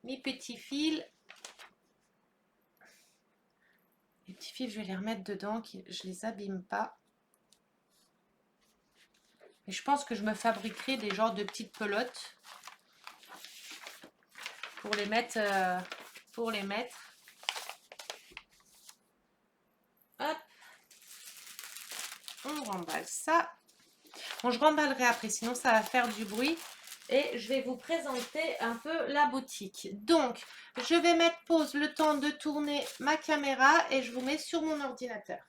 mes petits fils. Les petits fils, je vais les remettre dedans, je les abîme pas. Et je pense que je me fabriquerai des genres de petites pelotes pour les mettre. Hop, on remballe ça. Bon, je remballerai après, sinon ça va faire du bruit. Et je vais vous présenter un peu la boutique. Donc, je vais mettre pause le temps de tourner ma caméra et je vous mets sur mon ordinateur.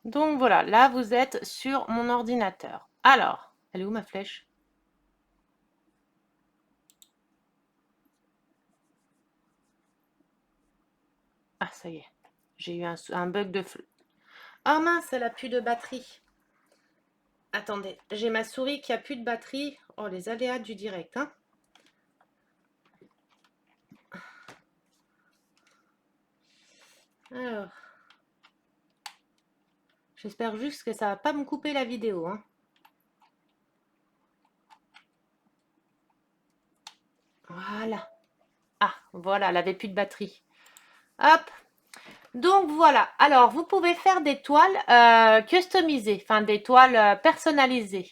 Donc voilà, là vous êtes sur mon ordinateur. Alors, elle est où ma flèche? Ah, ça y est, j'ai eu un bug de flèche. Oh mince, elle a plus de batterie. Attendez, j'ai ma souris qui a plus de batterie. Oh, les aléas du direct, hein. Alors, j'espère juste que ça va pas me couper la vidéo, hein. Voilà. Ah, voilà, elle avait plus de batterie. Hop. Donc voilà, alors vous pouvez faire des toiles customisées, enfin des toiles personnalisées.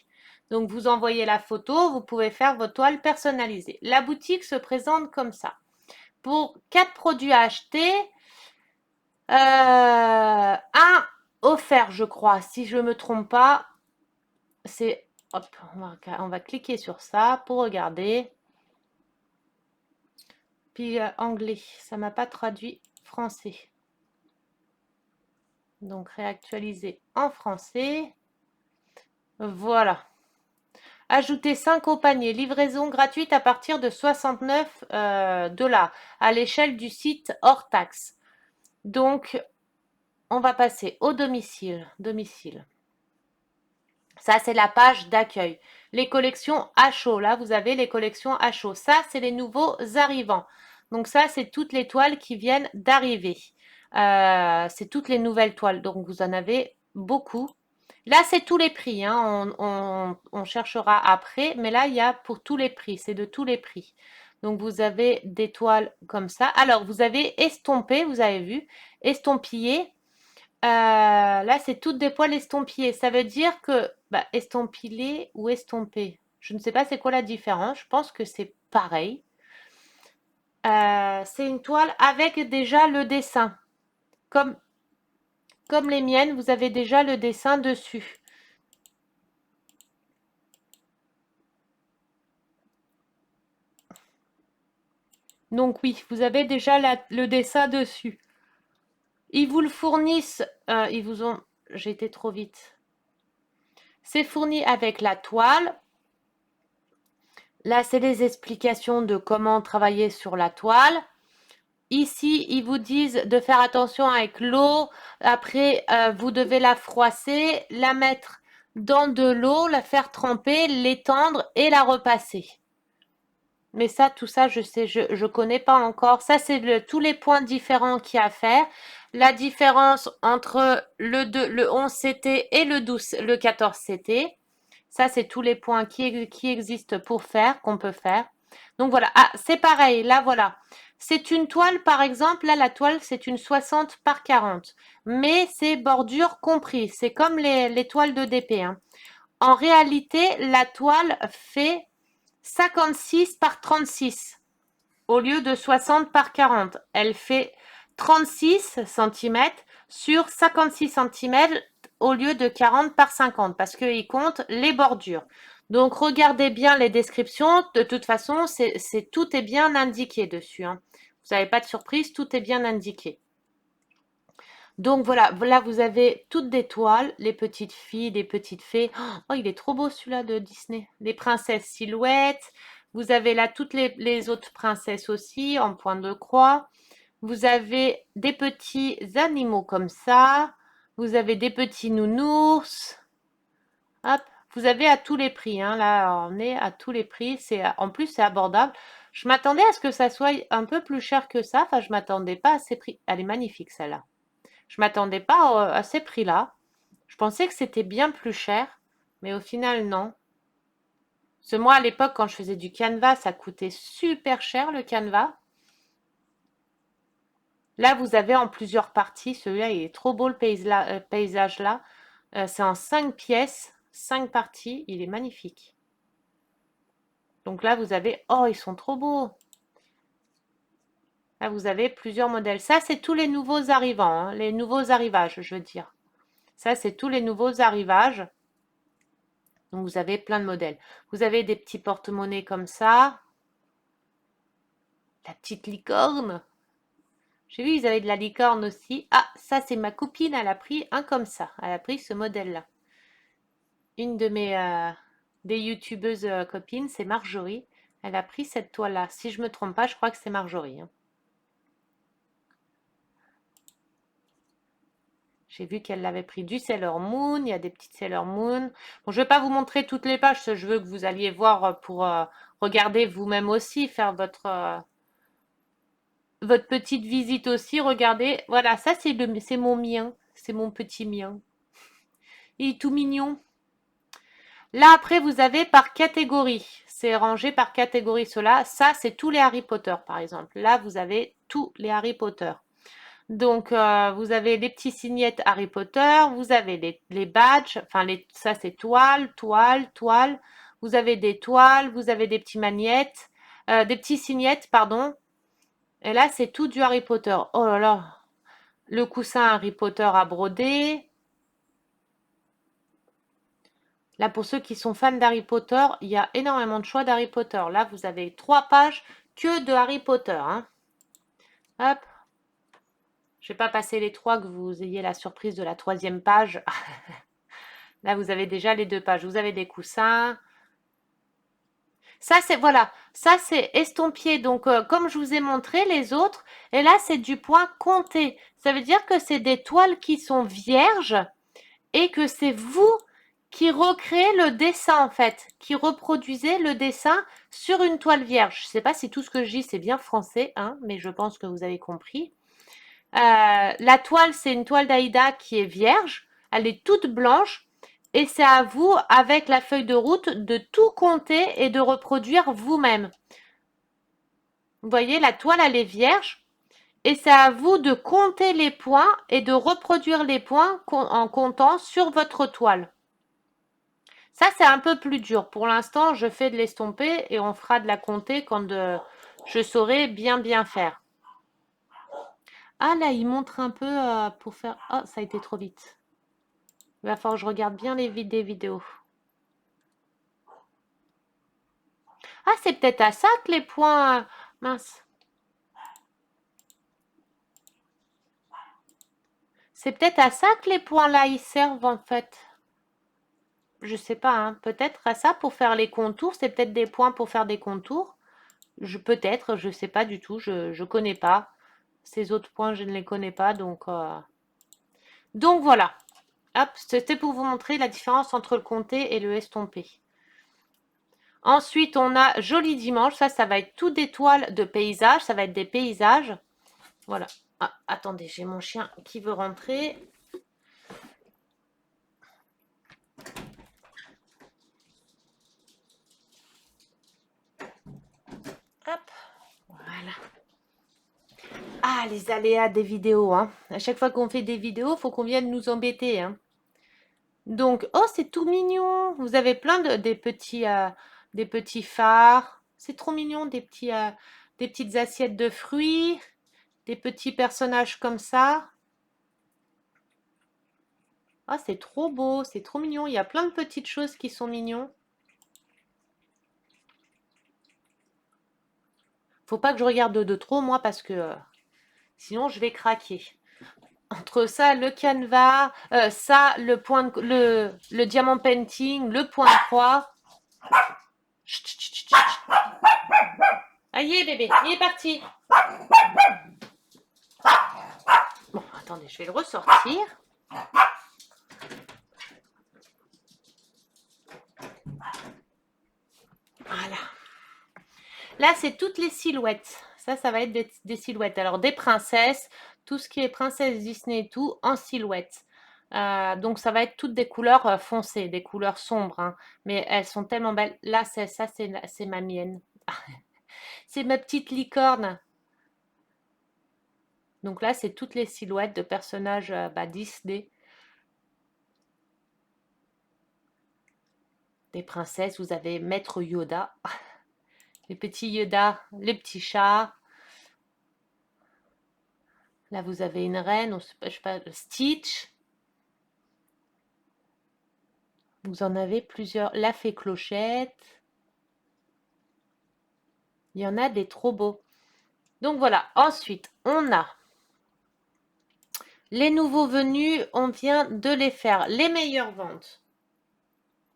Donc vous envoyez la photo, vous pouvez faire vos toiles personnalisées. La boutique se présente comme ça. Pour 4 produits à acheter, un offert, je crois, si je ne me trompe pas, c'est... Hop, on va cliquer sur ça pour regarder. Puis anglais, ça m'a pas traduit français. Donc réactualiser en français. Voilà. Ajouter 5 au panier. Livraison gratuite à partir de 69 $ à l'échelle du site hors taxe. Donc, on va passer au domicile. Domicile. Ça, c'est la page d'accueil. Les collections à chaud. Là, vous avez les collections à chaud. Ça, c'est les nouveaux arrivants. Donc ça, c'est toutes les toiles qui viennent d'arriver. C'est toutes les nouvelles toiles. Donc, vous en avez beaucoup. Là, c'est tous les prix. Hein. On cherchera après. Mais là, il y a pour tous les prix. C'est de tous les prix. Donc, vous avez des toiles comme ça. Alors, vous avez estompé, vous avez vu, estampillé. Là, c'est toutes des poils estampillés. Ça veut dire que estampillé ou estompé. Je ne sais pas c'est quoi la différence. Je pense que c'est pareil. C'est une toile avec déjà le dessin. Comme, comme les miennes, vous avez déjà le dessin dessus. Donc oui, vous avez déjà le dessin dessus. Ils vous le fournissent. Ils vous ont... J'ai été trop vite. C'est fourni avec la toile. Là, c'est les explications de comment travailler sur la toile. Ici, ils vous disent de faire attention avec l'eau. Après, vous devez la froisser, la mettre dans de l'eau, la faire tremper, l'étendre et la repasser. Mais ça, tout ça, je sais, je connais pas encore. Ça, c'est tous les points différents qu'il y a à faire. La différence entre le 11 CT et le 14 CT. Ça, c'est tous les points qui existent pour faire, qu'on peut faire. Donc voilà. Ah, c'est pareil. Là, voilà. C'est une toile, par exemple. Là, la toile, c'est une 60 par 40. Mais c'est bordure compris. C'est comme les toiles de DP. Hein. En réalité, la toile fait 56 par 36 au lieu de 60 par 40. Elle fait 36 cm sur 56 cm au lieu de 40 par 50 parce qu'il compte les bordures. Donc regardez bien les descriptions. De toute façon, tout est bien indiqué dessus. Hein. Vous n'avez pas de surprise, tout est bien indiqué. Donc voilà, là vous avez toutes des toiles, les petites filles, les petites fées. Oh, il est trop beau celui-là de Disney. Les princesses silhouettes. Vous avez là toutes les autres princesses aussi en point de croix. Vous avez des petits animaux comme ça. Vous avez des petits nounours. Hop, vous avez à tous les prix. Hein. Là, on est à tous les prix. En plus, c'est abordable. Je m'attendais à ce que ça soit un peu plus cher que ça. Enfin, je m'attendais pas à ces prix. Elle est magnifique celle-là. Je m'attendais pas à ces prix-là. Je pensais que c'était bien plus cher, mais au final, non. Parce que moi, à l'époque, quand je faisais du canevas, ça coûtait super cher le canevas. Là, vous avez en plusieurs parties. Celui-là, il est trop beau le paysage là. C'est en 5 pièces, 5 parties. Il est magnifique. Donc là, vous avez... Oh, ils sont trop beaux. Là, vous avez plusieurs modèles. Ça, c'est tous les nouveaux arrivants, hein, les nouveaux arrivages, je veux dire. Ça, c'est tous les nouveaux arrivages. Donc, vous avez plein de modèles. Vous avez des petits porte-monnaies comme ça. La petite licorne. J'ai vu, ils avaient de la licorne aussi. Ah, ça, c'est ma copine. Elle a pris un comme ça. Elle a pris ce modèle-là. Une de mes des youtubeuses copines, c'est Marjorie. Elle a pris cette toile-là. Si je me trompe pas, je crois que c'est Marjorie. Hein. J'ai vu qu'elle l'avait pris du Sailor Moon. Il y a des petites Sailor Moon. Bon, je ne vais pas vous montrer toutes les pages. Je veux que vous alliez voir pour regarder vous-même aussi, faire votre petite visite aussi. Regardez. Voilà, ça c'est mon mien. C'est mon petit mien. Il est tout mignon. Là, après, vous avez par catégorie. C'est rangé par catégorie, cela. Ça, c'est tous les Harry Potter, par exemple. Là, vous avez tous les Harry Potter. Donc, vous avez les petits signettes Harry Potter, vous avez les badges, enfin, ça c'est toile, toile, toile. Vous avez des toiles, vous avez des petits magnettes, des petits signettes, pardon. Et là, c'est tout du Harry Potter. Oh là là, le coussin Harry Potter à broder. Là, pour ceux qui sont fans d'Harry Potter, il y a énormément de choix d'Harry Potter. Là, vous avez 3 pages que de Harry Potter, hein. Hop, je vais pas passer les 3 que vous ayez la surprise de la 3e page. Là, vous avez déjà les 2 pages. Vous avez des coussins. Ça, c'est, voilà, ça, c'est estampillé. Donc, comme je vous ai montré les autres, et là, c'est du point compté. Ça veut dire que c'est des toiles qui sont vierges et que c'est vous qui recréez le dessin, en fait, qui reproduisez le dessin sur une toile vierge. Je ne sais pas si tout ce que je dis, c'est bien français, hein, mais je pense que vous avez compris. La toile, c'est une toile d'Aïda qui est vierge. Elle est toute blanche. Et c'est à vous, avec la feuille de route, de tout compter et de reproduire vous-même. Vous voyez, la toile, elle est vierge. Et c'est à vous de compter les points et de reproduire les points en comptant sur votre toile. Ça, c'est un peu plus dur. Pour l'instant, je fais de l'estomper et on fera de la compter quand je saurai bien faire. Ah là, il montre un peu pour faire... Oh, ça a été trop vite. Il va falloir que je regarde bien des vidéos. Ah, c'est peut-être à ça que les points... Mince. C'est peut-être à ça que les points là, ils servent en fait. Je sais pas, hein. Peut-être à ça pour faire les contours. C'est peut-être des points pour faire des contours. Peut-être, je sais pas du tout. Je connais pas. Ces autres points, je ne les connais pas. Donc voilà. Hop, c'était pour vous montrer la différence entre le compté et le estompé. Ensuite, on a Joli Dimanche. Ça va être tout des toiles de paysages. Ça va être des paysages. Voilà. Ah, attendez, j'ai mon chien qui veut rentrer. Hop, voilà. Ah, les aléas des vidéos, hein. À chaque fois qu'on fait des vidéos, il faut qu'on vienne nous embêter, hein. Donc, oh, c'est tout mignon. Vous avez plein des petits phares. C'est trop mignon, des petites assiettes de fruits, des petits personnages comme ça. Ah, c'est trop beau, c'est trop mignon. Il y a plein de petites choses qui sont mignons. Faut pas que je regarde de trop, moi, parce que sinon je vais craquer. Entre ça, le canevas, ça, le diamant painting, le point de croix. Chut, chut, chut, chut. Ah, y est, bébé, il est parti. Bon, attendez, je vais le ressortir. Voilà. Là, c'est toutes les silhouettes. Ça va être des silhouettes. Alors, des princesses, tout ce qui est princesse Disney et tout, en silhouette. Donc, ça va être toutes des couleurs foncées, des couleurs sombres, hein. Mais elles sont tellement belles. Là, c'est ma mienne. C'est ma petite licorne. Donc là, c'est toutes les silhouettes de personnages Disney. Des princesses, vous avez Maître Yoda, les petits Yoda, les petits chats. Là, vous avez une reine, je sais pas, Stitch. Vous en avez plusieurs. La fée Clochette. Il y en a des trop beaux. Donc voilà. Ensuite, on a les nouveaux venus. On vient de les faire. Les meilleures ventes.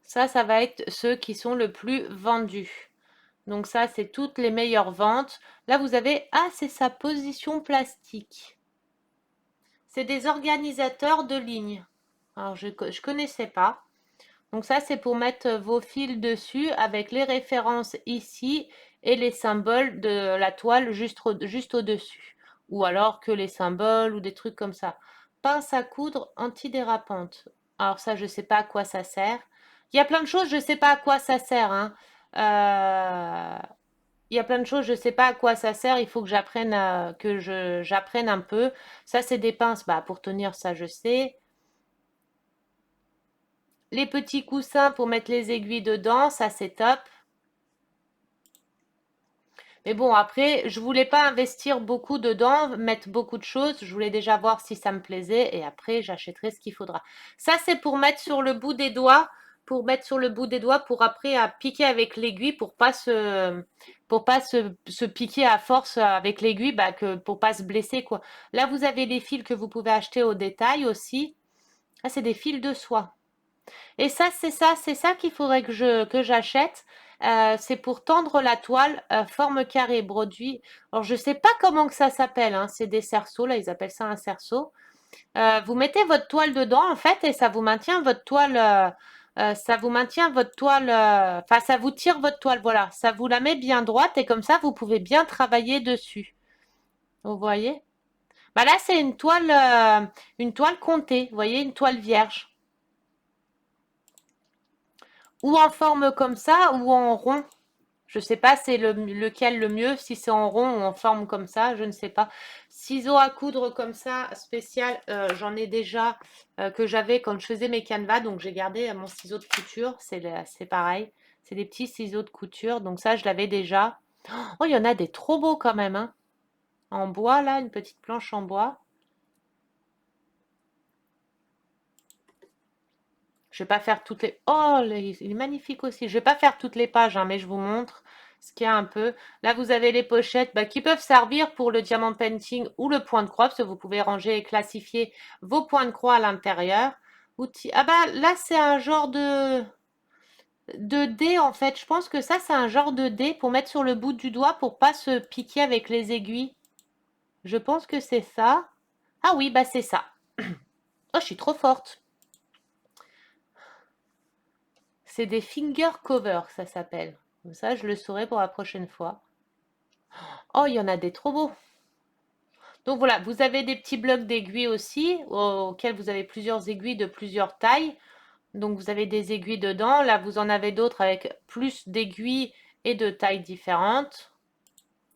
Ça va être ceux qui sont le plus vendus. Donc ça, c'est toutes les meilleures ventes. Là, vous avez... Ah, c'est sa position plastique. C'est des organisateurs de lignes. Alors, je ne connaissais pas. Donc ça, c'est pour mettre vos fils dessus avec les références ici et les symboles de la toile juste au-dessus. Ou alors que les symboles ou des trucs comme ça. Pince à coudre antidérapante. Alors ça, je ne sais pas à quoi ça sert. Il y a plein de choses, je ne sais pas à quoi ça sert, hein. il y a plein de choses, je sais pas à quoi ça sert, il faut que j'apprenne j'apprenne un peu. Ça, c'est des pinces, bah, pour tenir ça, je sais. Les petits coussins pour mettre les aiguilles dedans, ça c'est top. Mais bon, après, je voulais pas investir beaucoup dedans, mettre beaucoup de choses. Je voulais déjà voir si ça me plaisait et après, j'achèterai ce qu'il faudra. Ça, c'est pour mettre sur le bout des doigts, pour mettre sur le bout des doigts, pour après à piquer avec l'aiguille, pour pas se piquer à force avec l'aiguille, bah, pour pas se blesser, quoi. Là, vous avez les fils que vous pouvez acheter au détail aussi. Ah, c'est des fils de soie. Et c'est ça qu'il faudrait que j'achète. C'est pour tendre la toile, forme carré produit. Alors je sais pas comment que ça s'appelle, hein. C'est des cerceaux, là, ils appellent ça un cerceau. Vous mettez votre toile dedans, en fait, et ça vous maintient votre toile, ça vous maintient votre toile, enfin, ça vous tire votre toile, voilà. Ça vous la met bien droite, et comme ça, vous pouvez bien travailler dessus. Vous voyez? Bah là, c'est une toile comptée, vous voyez, une toile vierge. Ou en forme comme ça, ou en rond. Je sais pas c'est lequel le mieux, si c'est en rond ou en forme comme ça, je ne sais pas. Ciseaux à coudre comme ça, spécial, j'en ai déjà que j'avais quand je faisais mes canevas, donc j'ai gardé mon ciseau de couture, c'est pareil. C'est des petits ciseaux de couture, donc ça je l'avais déjà. Oh, il y en a des trop beaux quand même, hein. En bois là, une petite planche en bois. Je vais pas faire toutes les... Oh, il est magnifique aussi. Je vais pas faire toutes les pages, hein, mais je vous montre ce qu'il y a un peu. Là, vous avez les pochettes bah, qui peuvent servir pour le diamant painting ou le point de croix, parce que vous pouvez ranger et classifier vos points de croix à l'intérieur. Outils. Ah bah là, c'est un genre de dé en fait. Je pense que ça, c'est un genre de dé pour mettre sur le bout du doigt pour pas se piquer avec les aiguilles. Je pense que c'est ça. Ah oui, bah c'est ça. Oh, je suis trop forte. C'est des finger covers, ça s'appelle. Comme ça, je le saurai pour la prochaine fois. Oh, il y en a des trop beaux. Donc voilà, vous avez des petits blocs d'aiguilles aussi, auxquels vous avez plusieurs aiguilles de plusieurs tailles. Donc vous avez des aiguilles dedans. Là, vous en avez d'autres avec plus d'aiguilles et de tailles différentes.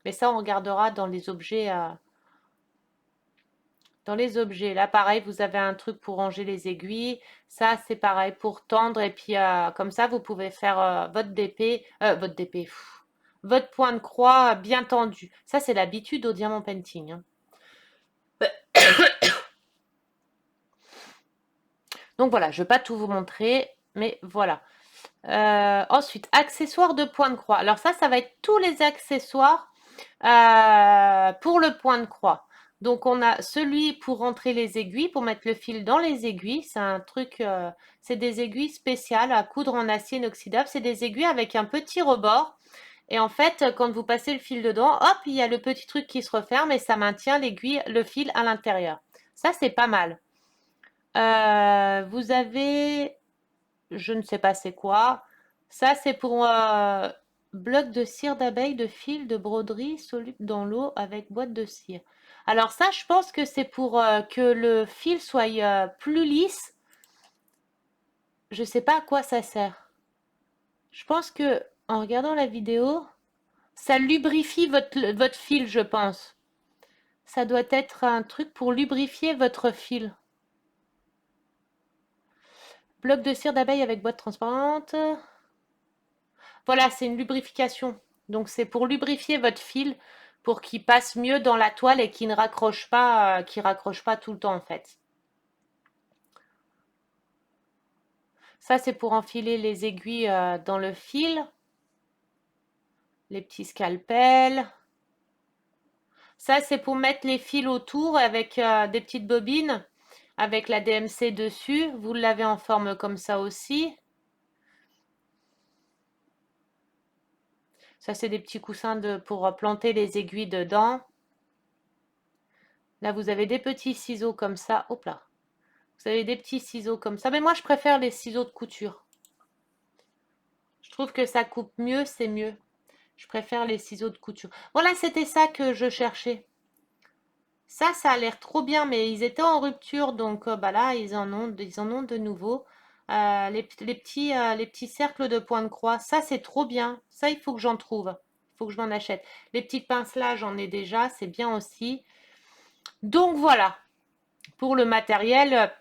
Mais ça, on regardera dans les objets. Dans les objets, là, pareil, vous avez un truc pour ranger les aiguilles. Ça, c'est pareil pour tendre. Et puis, comme ça, vous pouvez faire votre DP, votre point de croix bien tendu. Ça, c'est l'habitude au diamant painting, hein. Donc voilà, je ne vais pas tout vous montrer, mais voilà. Ensuite, accessoires de point de croix. Alors ça va être tous les accessoires pour le point de croix. Donc on a celui pour rentrer les aiguilles, pour mettre le fil dans les aiguilles. C'est un truc, c'est des aiguilles spéciales à coudre en acier inoxydable. C'est des aiguilles avec un petit rebord. Et en fait, quand vous passez le fil dedans, hop, il y a le petit truc qui se referme et ça maintient l'aiguille, le fil à l'intérieur. Ça, c'est pas mal. Vous avez, je ne sais pas c'est quoi. Ça, c'est pour bloc de cire d'abeille de fil de broderie soluble dans l'eau avec boîte de cire. Alors ça, je pense que c'est pour que le fil soit plus lisse. Je ne sais pas à quoi ça sert. Je pense que en regardant la vidéo, ça lubrifie votre fil, je pense. Ça doit être un truc pour lubrifier votre fil. Bloc de cire d'abeille avec boîte transparente. Voilà, c'est une lubrification. Donc c'est pour lubrifier votre fil pour qu'il passe mieux dans la toile et qu'il raccroche pas tout le temps en fait. Ça c'est pour enfiler les aiguilles dans le fil. Les petits scalpels. Ça c'est pour mettre les fils autour avec des petites bobines avec la DMC dessus. Vous l'avez en forme comme ça aussi. Ça c'est des petits coussins pour planter les aiguilles dedans. Là vous avez des petits ciseaux comme ça. Hop là. Vous avez des petits ciseaux comme ça. Mais moi, je préfère les ciseaux de couture. Je trouve que ça coupe mieux, c'est mieux. Je préfère les ciseaux de couture. Voilà, c'était ça que je cherchais. Ça a l'air trop bien, mais ils étaient en rupture, donc bah là, ils en ont de nouveau. Les petits cercles de points de croix, ça c'est trop bien. Ça, il faut que j'en trouve. faut que je m'en achète. Les petites pinces là, j'en ai déjà, c'est bien aussi. Donc voilà, pour le matériel,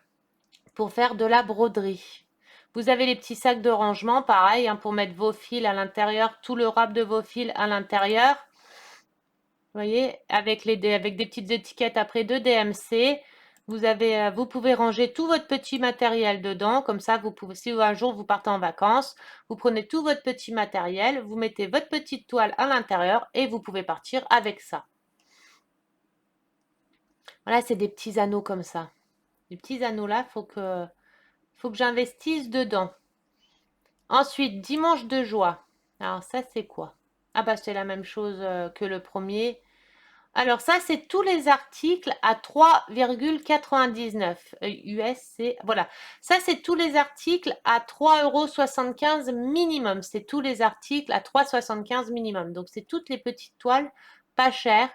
pour faire de la broderie. Vous avez les petits sacs de rangement, pareil, hein, pour mettre vos fils à l'intérieur, tout le rap de vos fils à l'intérieur. Vous voyez, avec des petites étiquettes après de DMC. Vous pouvez ranger tout votre petit matériel dedans. Comme ça, vous pouvez, si un jour vous partez en vacances, vous prenez tout votre petit matériel, vous mettez votre petite toile à l'intérieur et vous pouvez partir avec ça. Voilà, c'est des petits anneaux comme ça. Les petits anneaux là, faut que j'investisse dedans. Ensuite, dimanche de joie. Alors ça, c'est quoi? Ah bah c'est la même chose que le premier. Alors ça, c'est tous les articles à 3,99 US. Voilà. Ça, c'est tous les articles à 3,75 € minimum. C'est tous les articles à 3,75 € minimum. Donc, c'est toutes les petites toiles pas chères.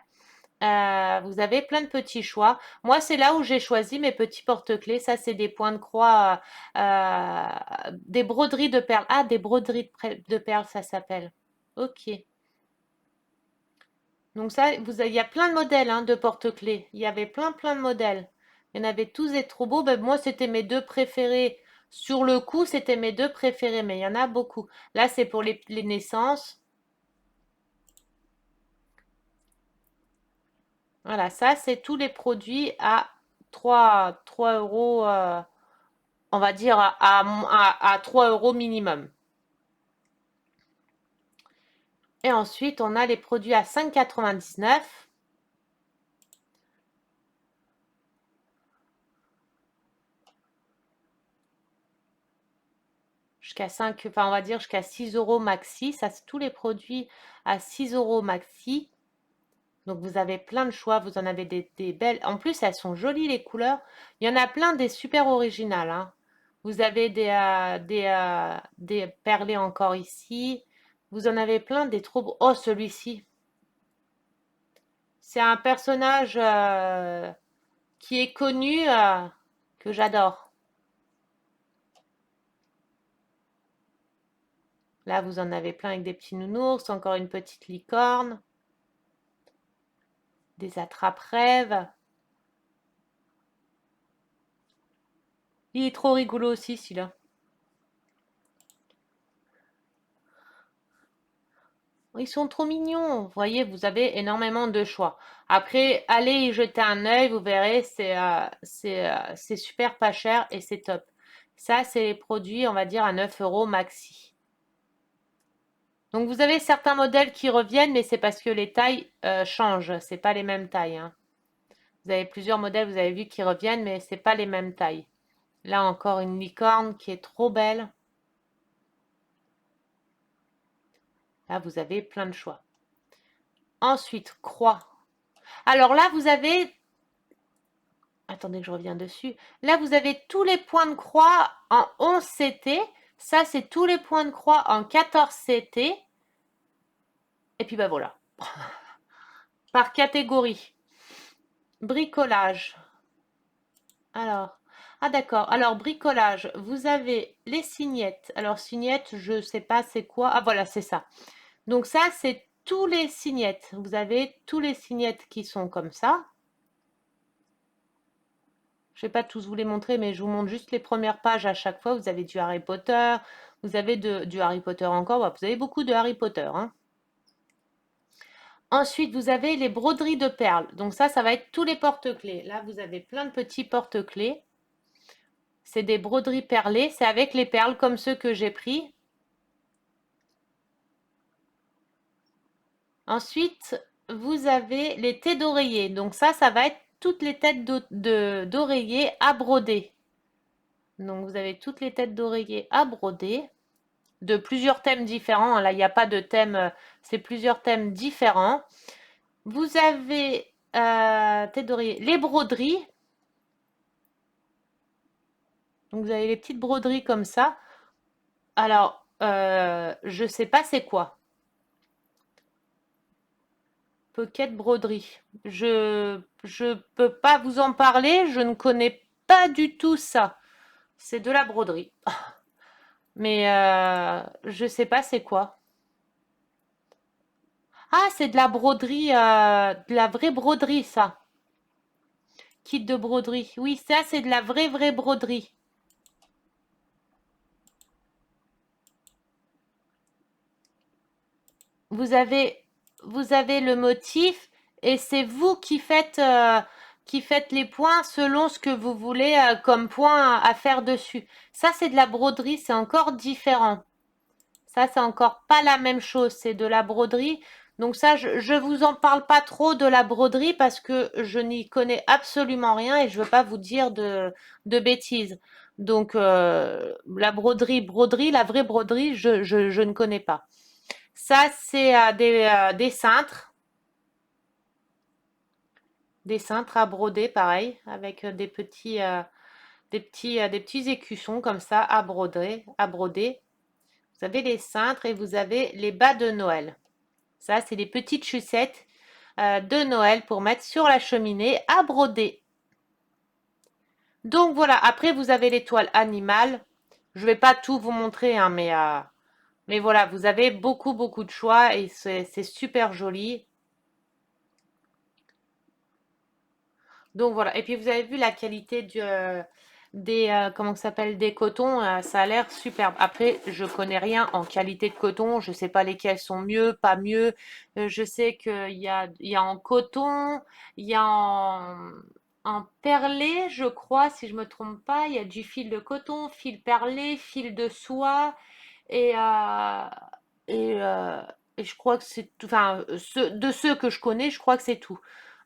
Vous avez plein de petits choix. Moi, c'est là où j'ai choisi mes petits porte-clés. Ça, c'est des points de croix, des broderies de perles. Ah, des broderies de perles, ça s'appelle. Ok. Donc ça, il y a plein de modèles hein, de porte-clés. Il y avait plein de modèles. Il y en avait tous des trop beaux. Ben, moi, c'était mes deux préférés. Sur le coup, c'était mes deux préférés, mais il y en a beaucoup. Là, c'est pour les naissances. Voilà, ça, c'est tous les produits à 3 euros, on va dire à 3 euros minimum. Et ensuite, on a les produits à 5,99 €. Jusqu'à 5, enfin on va dire jusqu'à 6 euros maxi. Ça, c'est tous les produits à 6 euros maxi. Donc vous avez plein de choix, vous en avez des belles. En plus, elles sont jolies les couleurs. Il y en a plein des super originales, hein. Vous avez des perlés encore ici. Vous en avez plein des trop beaux. Oh, celui-ci. C'est un personnage qui est connu, que j'adore. Là, vous en avez plein avec des petits nounours, encore une petite licorne, des attrape-rêves. Il est trop rigolo aussi, celui-là. Ils sont trop mignons. Vous voyez, vous avez énormément de choix. Après, allez y jeter un œil, vous verrez, c'est super pas cher et c'est top. Ça, c'est les produits, on va dire, à 9 euros maxi. Donc, vous avez certains modèles qui reviennent, mais c'est parce que les tailles changent. C'est pas les mêmes tailles, hein. Vous avez plusieurs modèles, vous avez vu, qui reviennent, mais c'est pas les mêmes tailles. Là, encore une licorne qui est trop belle. Là, vous avez plein de choix. Ensuite, croix. Alors là, vous avez... Attendez que je reviens dessus. Là, vous avez tous les points de croix en 11 CT. Ça, c'est tous les points de croix en 14 CT. Et puis, ben voilà. Par catégorie. Bricolage. Alors, ah d'accord. Alors, bricolage, vous avez les signettes. Alors, signettes, je ne sais pas c'est quoi. Ah voilà, c'est ça. Donc ça, c'est tous les signettes. Vous avez tous les signettes qui sont comme ça. Je ne vais pas tous vous les montrer, mais je vous montre juste les premières pages à chaque fois. Vous avez du Harry Potter, vous avez du Harry Potter encore. Vous avez beaucoup de Harry Potter, hein. Ensuite, vous avez les broderies de perles. Donc ça va être tous les porte-clés. Là, vous avez plein de petits porte-clés. C'est des broderies perlées. C'est avec les perles comme ceux que j'ai pris. Ensuite, vous avez les têtes d'oreiller. Donc ça va être toutes les têtes d'oreiller à broder. Donc vous avez toutes les têtes d'oreiller à broder de plusieurs thèmes différents. Là, il n'y a pas de thème, c'est plusieurs thèmes différents. Vous avez tête d'oreiller, les broderies. Donc vous avez les petites broderies comme ça. Alors, je sais pas c'est quoi. Pocket broderie. Je peux pas vous en parler, je ne connais pas du tout ça. C'est de la broderie. Mais je sais pas c'est quoi. Ah, c'est de la broderie, de la vraie broderie, ça. Kit de broderie. Oui, ça, c'est de la vraie broderie. Vous avez, vous avez le motif et c'est vous qui faites les points selon ce que vous voulez comme point à faire dessus. Ça, c'est de la broderie, c'est encore différent. Ça, c'est encore pas la même chose, c'est de la broderie. Donc ça, je vous en parle pas trop de la broderie parce que je n'y connais absolument rien et je veux pas vous dire de bêtises. Donc la broderie, la vraie broderie, je ne connais pas. Ça, c'est des cintres à broder, pareil, avec des petits écussons comme ça à broder, à broder. Vous avez les cintres et vous avez les bas de Noël. Ça, c'est des petites chaussettes de Noël pour mettre sur la cheminée à broder. Donc voilà, après vous avez les toiles animales. Je ne vais pas tout vous montrer, hein, mais voilà, vous avez beaucoup de choix et c'est super joli. Donc voilà, et puis vous avez vu la qualité comment ça s'appelle, des cotons, ça a l'air superbe. Après, je connais rien en qualité de coton, je sais pas lesquels sont mieux, pas mieux. Je sais il y a en coton, il y a en perlé, je crois, si je me trompe pas. Il y a du fil de coton, fil perlé, fil de soie, et, euh, et, euh, et je crois que c'est tout. Enfin, de ceux que je connais, je crois que c'est tout.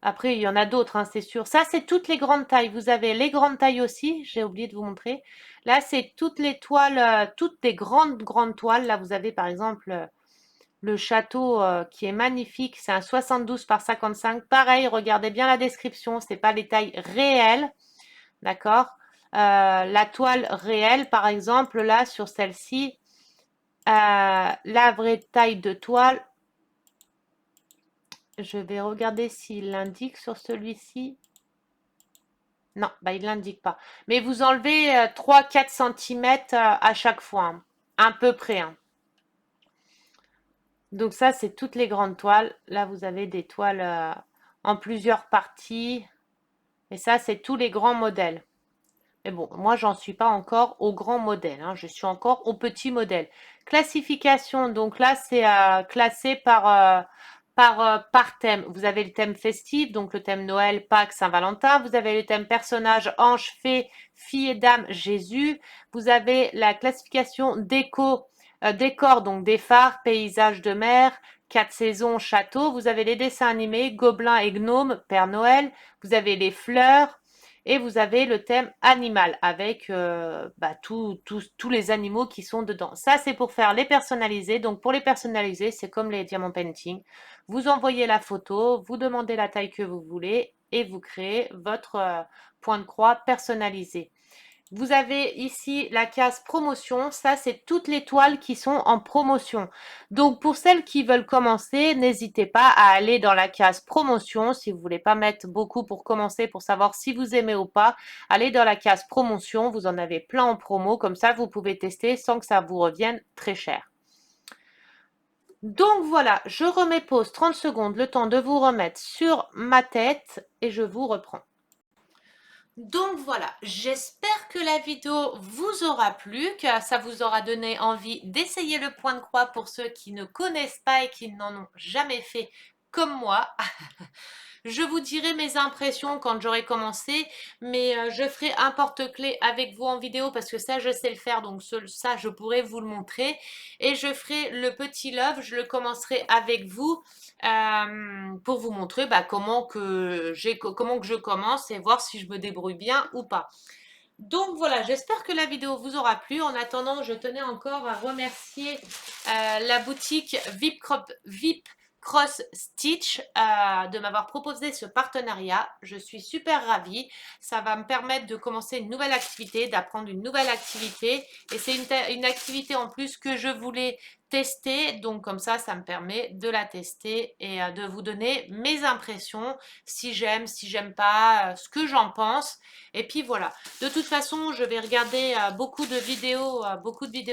Après, il y en a d'autres, hein, c'est sûr. Ça, c'est toutes les grandes tailles. Vous avez les grandes tailles aussi, j'ai oublié de vous montrer. Là, c'est toutes les toiles, toutes les grandes toiles. Là, vous avez par exemple le château qui est magnifique. C'est un 72 par 55. Pareil, regardez bien la description. C'est pas les tailles réelles, d'accord? La toile réelle, par exemple, là, sur celle-ci, la vraie taille de toile, je vais regarder s'il l'indique sur celui-ci. Non, bah, il l'indique pas. Mais vous enlevez 3-4 cm à chaque fois, hein. À peu près, hein. Donc ça, c'est toutes les grandes toiles. Là, vous avez des toiles en plusieurs parties. Et ça, c'est tous les grands modèles. Mais bon, moi, j'en suis pas encore au grand modèle, hein. Je suis encore au petit modèle. Classification, donc là, c'est classé par thème. Vous avez le thème festif, donc le thème Noël, Pâques, Saint-Valentin. Vous avez le thème personnage, ange, fée, fille et dame, Jésus. Vous avez la classification décor, donc des phares, paysages de mer, quatre saisons, château. Vous avez les dessins animés, gobelins et gnomes, Père Noël. Vous avez les fleurs. Et vous avez le thème animal avec tous les animaux qui sont dedans. Ça, c'est pour faire les personnalisés. Donc, pour les personnaliser, c'est comme les diamant painting. Vous envoyez la photo, vous demandez la taille que vous voulez et vous créez votre point de croix personnalisé. Vous avez ici la case promotion. Ça, c'est toutes les toiles qui sont en promotion. Donc, pour celles qui veulent commencer, n'hésitez pas à aller dans la case promotion. Si vous voulez pas mettre beaucoup pour commencer, pour savoir si vous aimez ou pas, allez dans la case promotion. Vous en avez plein en promo. Comme ça, vous pouvez tester sans que ça vous revienne très cher. Donc voilà, je remets pause 30 secondes, le temps de vous remettre sur ma tête et je vous reprends. Donc voilà, j'espère que la vidéo vous aura plu, que ça vous aura donné envie d'essayer le point de croix pour ceux qui ne connaissent pas et qui n'en ont jamais fait comme moi. Je vous dirai mes impressions quand j'aurai commencé, mais je ferai un porte-clés avec vous en vidéo parce que ça, je sais le faire, donc ça, je pourrai vous le montrer. Et je ferai le petit love, je le commencerai avec vous pour vous montrer comment que je commence et voir si je me débrouille bien ou pas. Donc voilà, j'espère que la vidéo vous aura plu. En attendant, je tenais encore à remercier la boutique VIP Cross Stitch de m'avoir proposé ce partenariat. Je suis super ravie. Ça va me permettre de commencer une nouvelle activité, d'apprendre une nouvelle activité. Et c'est une activité en plus que je voulais tester, donc comme ça me permet de la tester et de vous donner mes impressions, si j'aime pas, ce que j'en pense. Et puis voilà. De toute façon, je vais regarder beaucoup de vidéos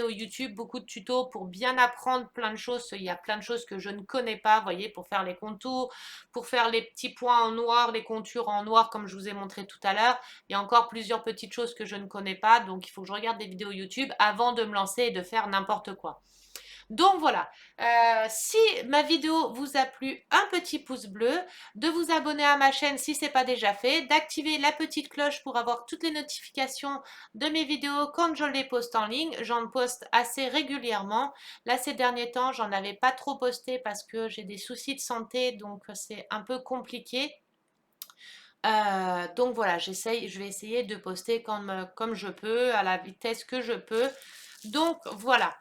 YouTube, beaucoup de tutos pour bien apprendre plein de choses. Il y a plein de choses que je ne connais pas, vous voyez, pour faire les contours, pour faire les petits points en noir, les contures en noir, comme je vous ai montré tout à l'heure. Il y a encore plusieurs petites choses que je ne connais pas, donc il faut que je regarde des vidéos YouTube avant de me lancer et de faire n'importe quoi. Donc voilà, si ma vidéo vous a plu, un petit pouce bleu, de vous abonner à ma chaîne si ce n'est pas déjà fait, d'activer la petite cloche pour avoir toutes les notifications de mes vidéos quand je les poste en ligne. J'en poste assez régulièrement. Là, ces derniers temps, j'en avais pas trop posté parce que j'ai des soucis de santé, donc c'est un peu compliqué. Donc voilà, je vais essayer de poster comme je peux, à la vitesse que je peux. Donc voilà.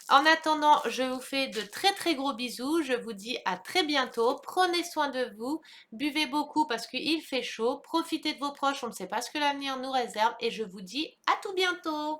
En attendant, je vous fais de très très gros bisous. Je vous dis à très bientôt. Prenez soin de vous. Buvez beaucoup parce qu'il fait chaud. Profitez de vos proches. On ne sait pas ce que l'avenir nous réserve. Et je vous dis à tout bientôt.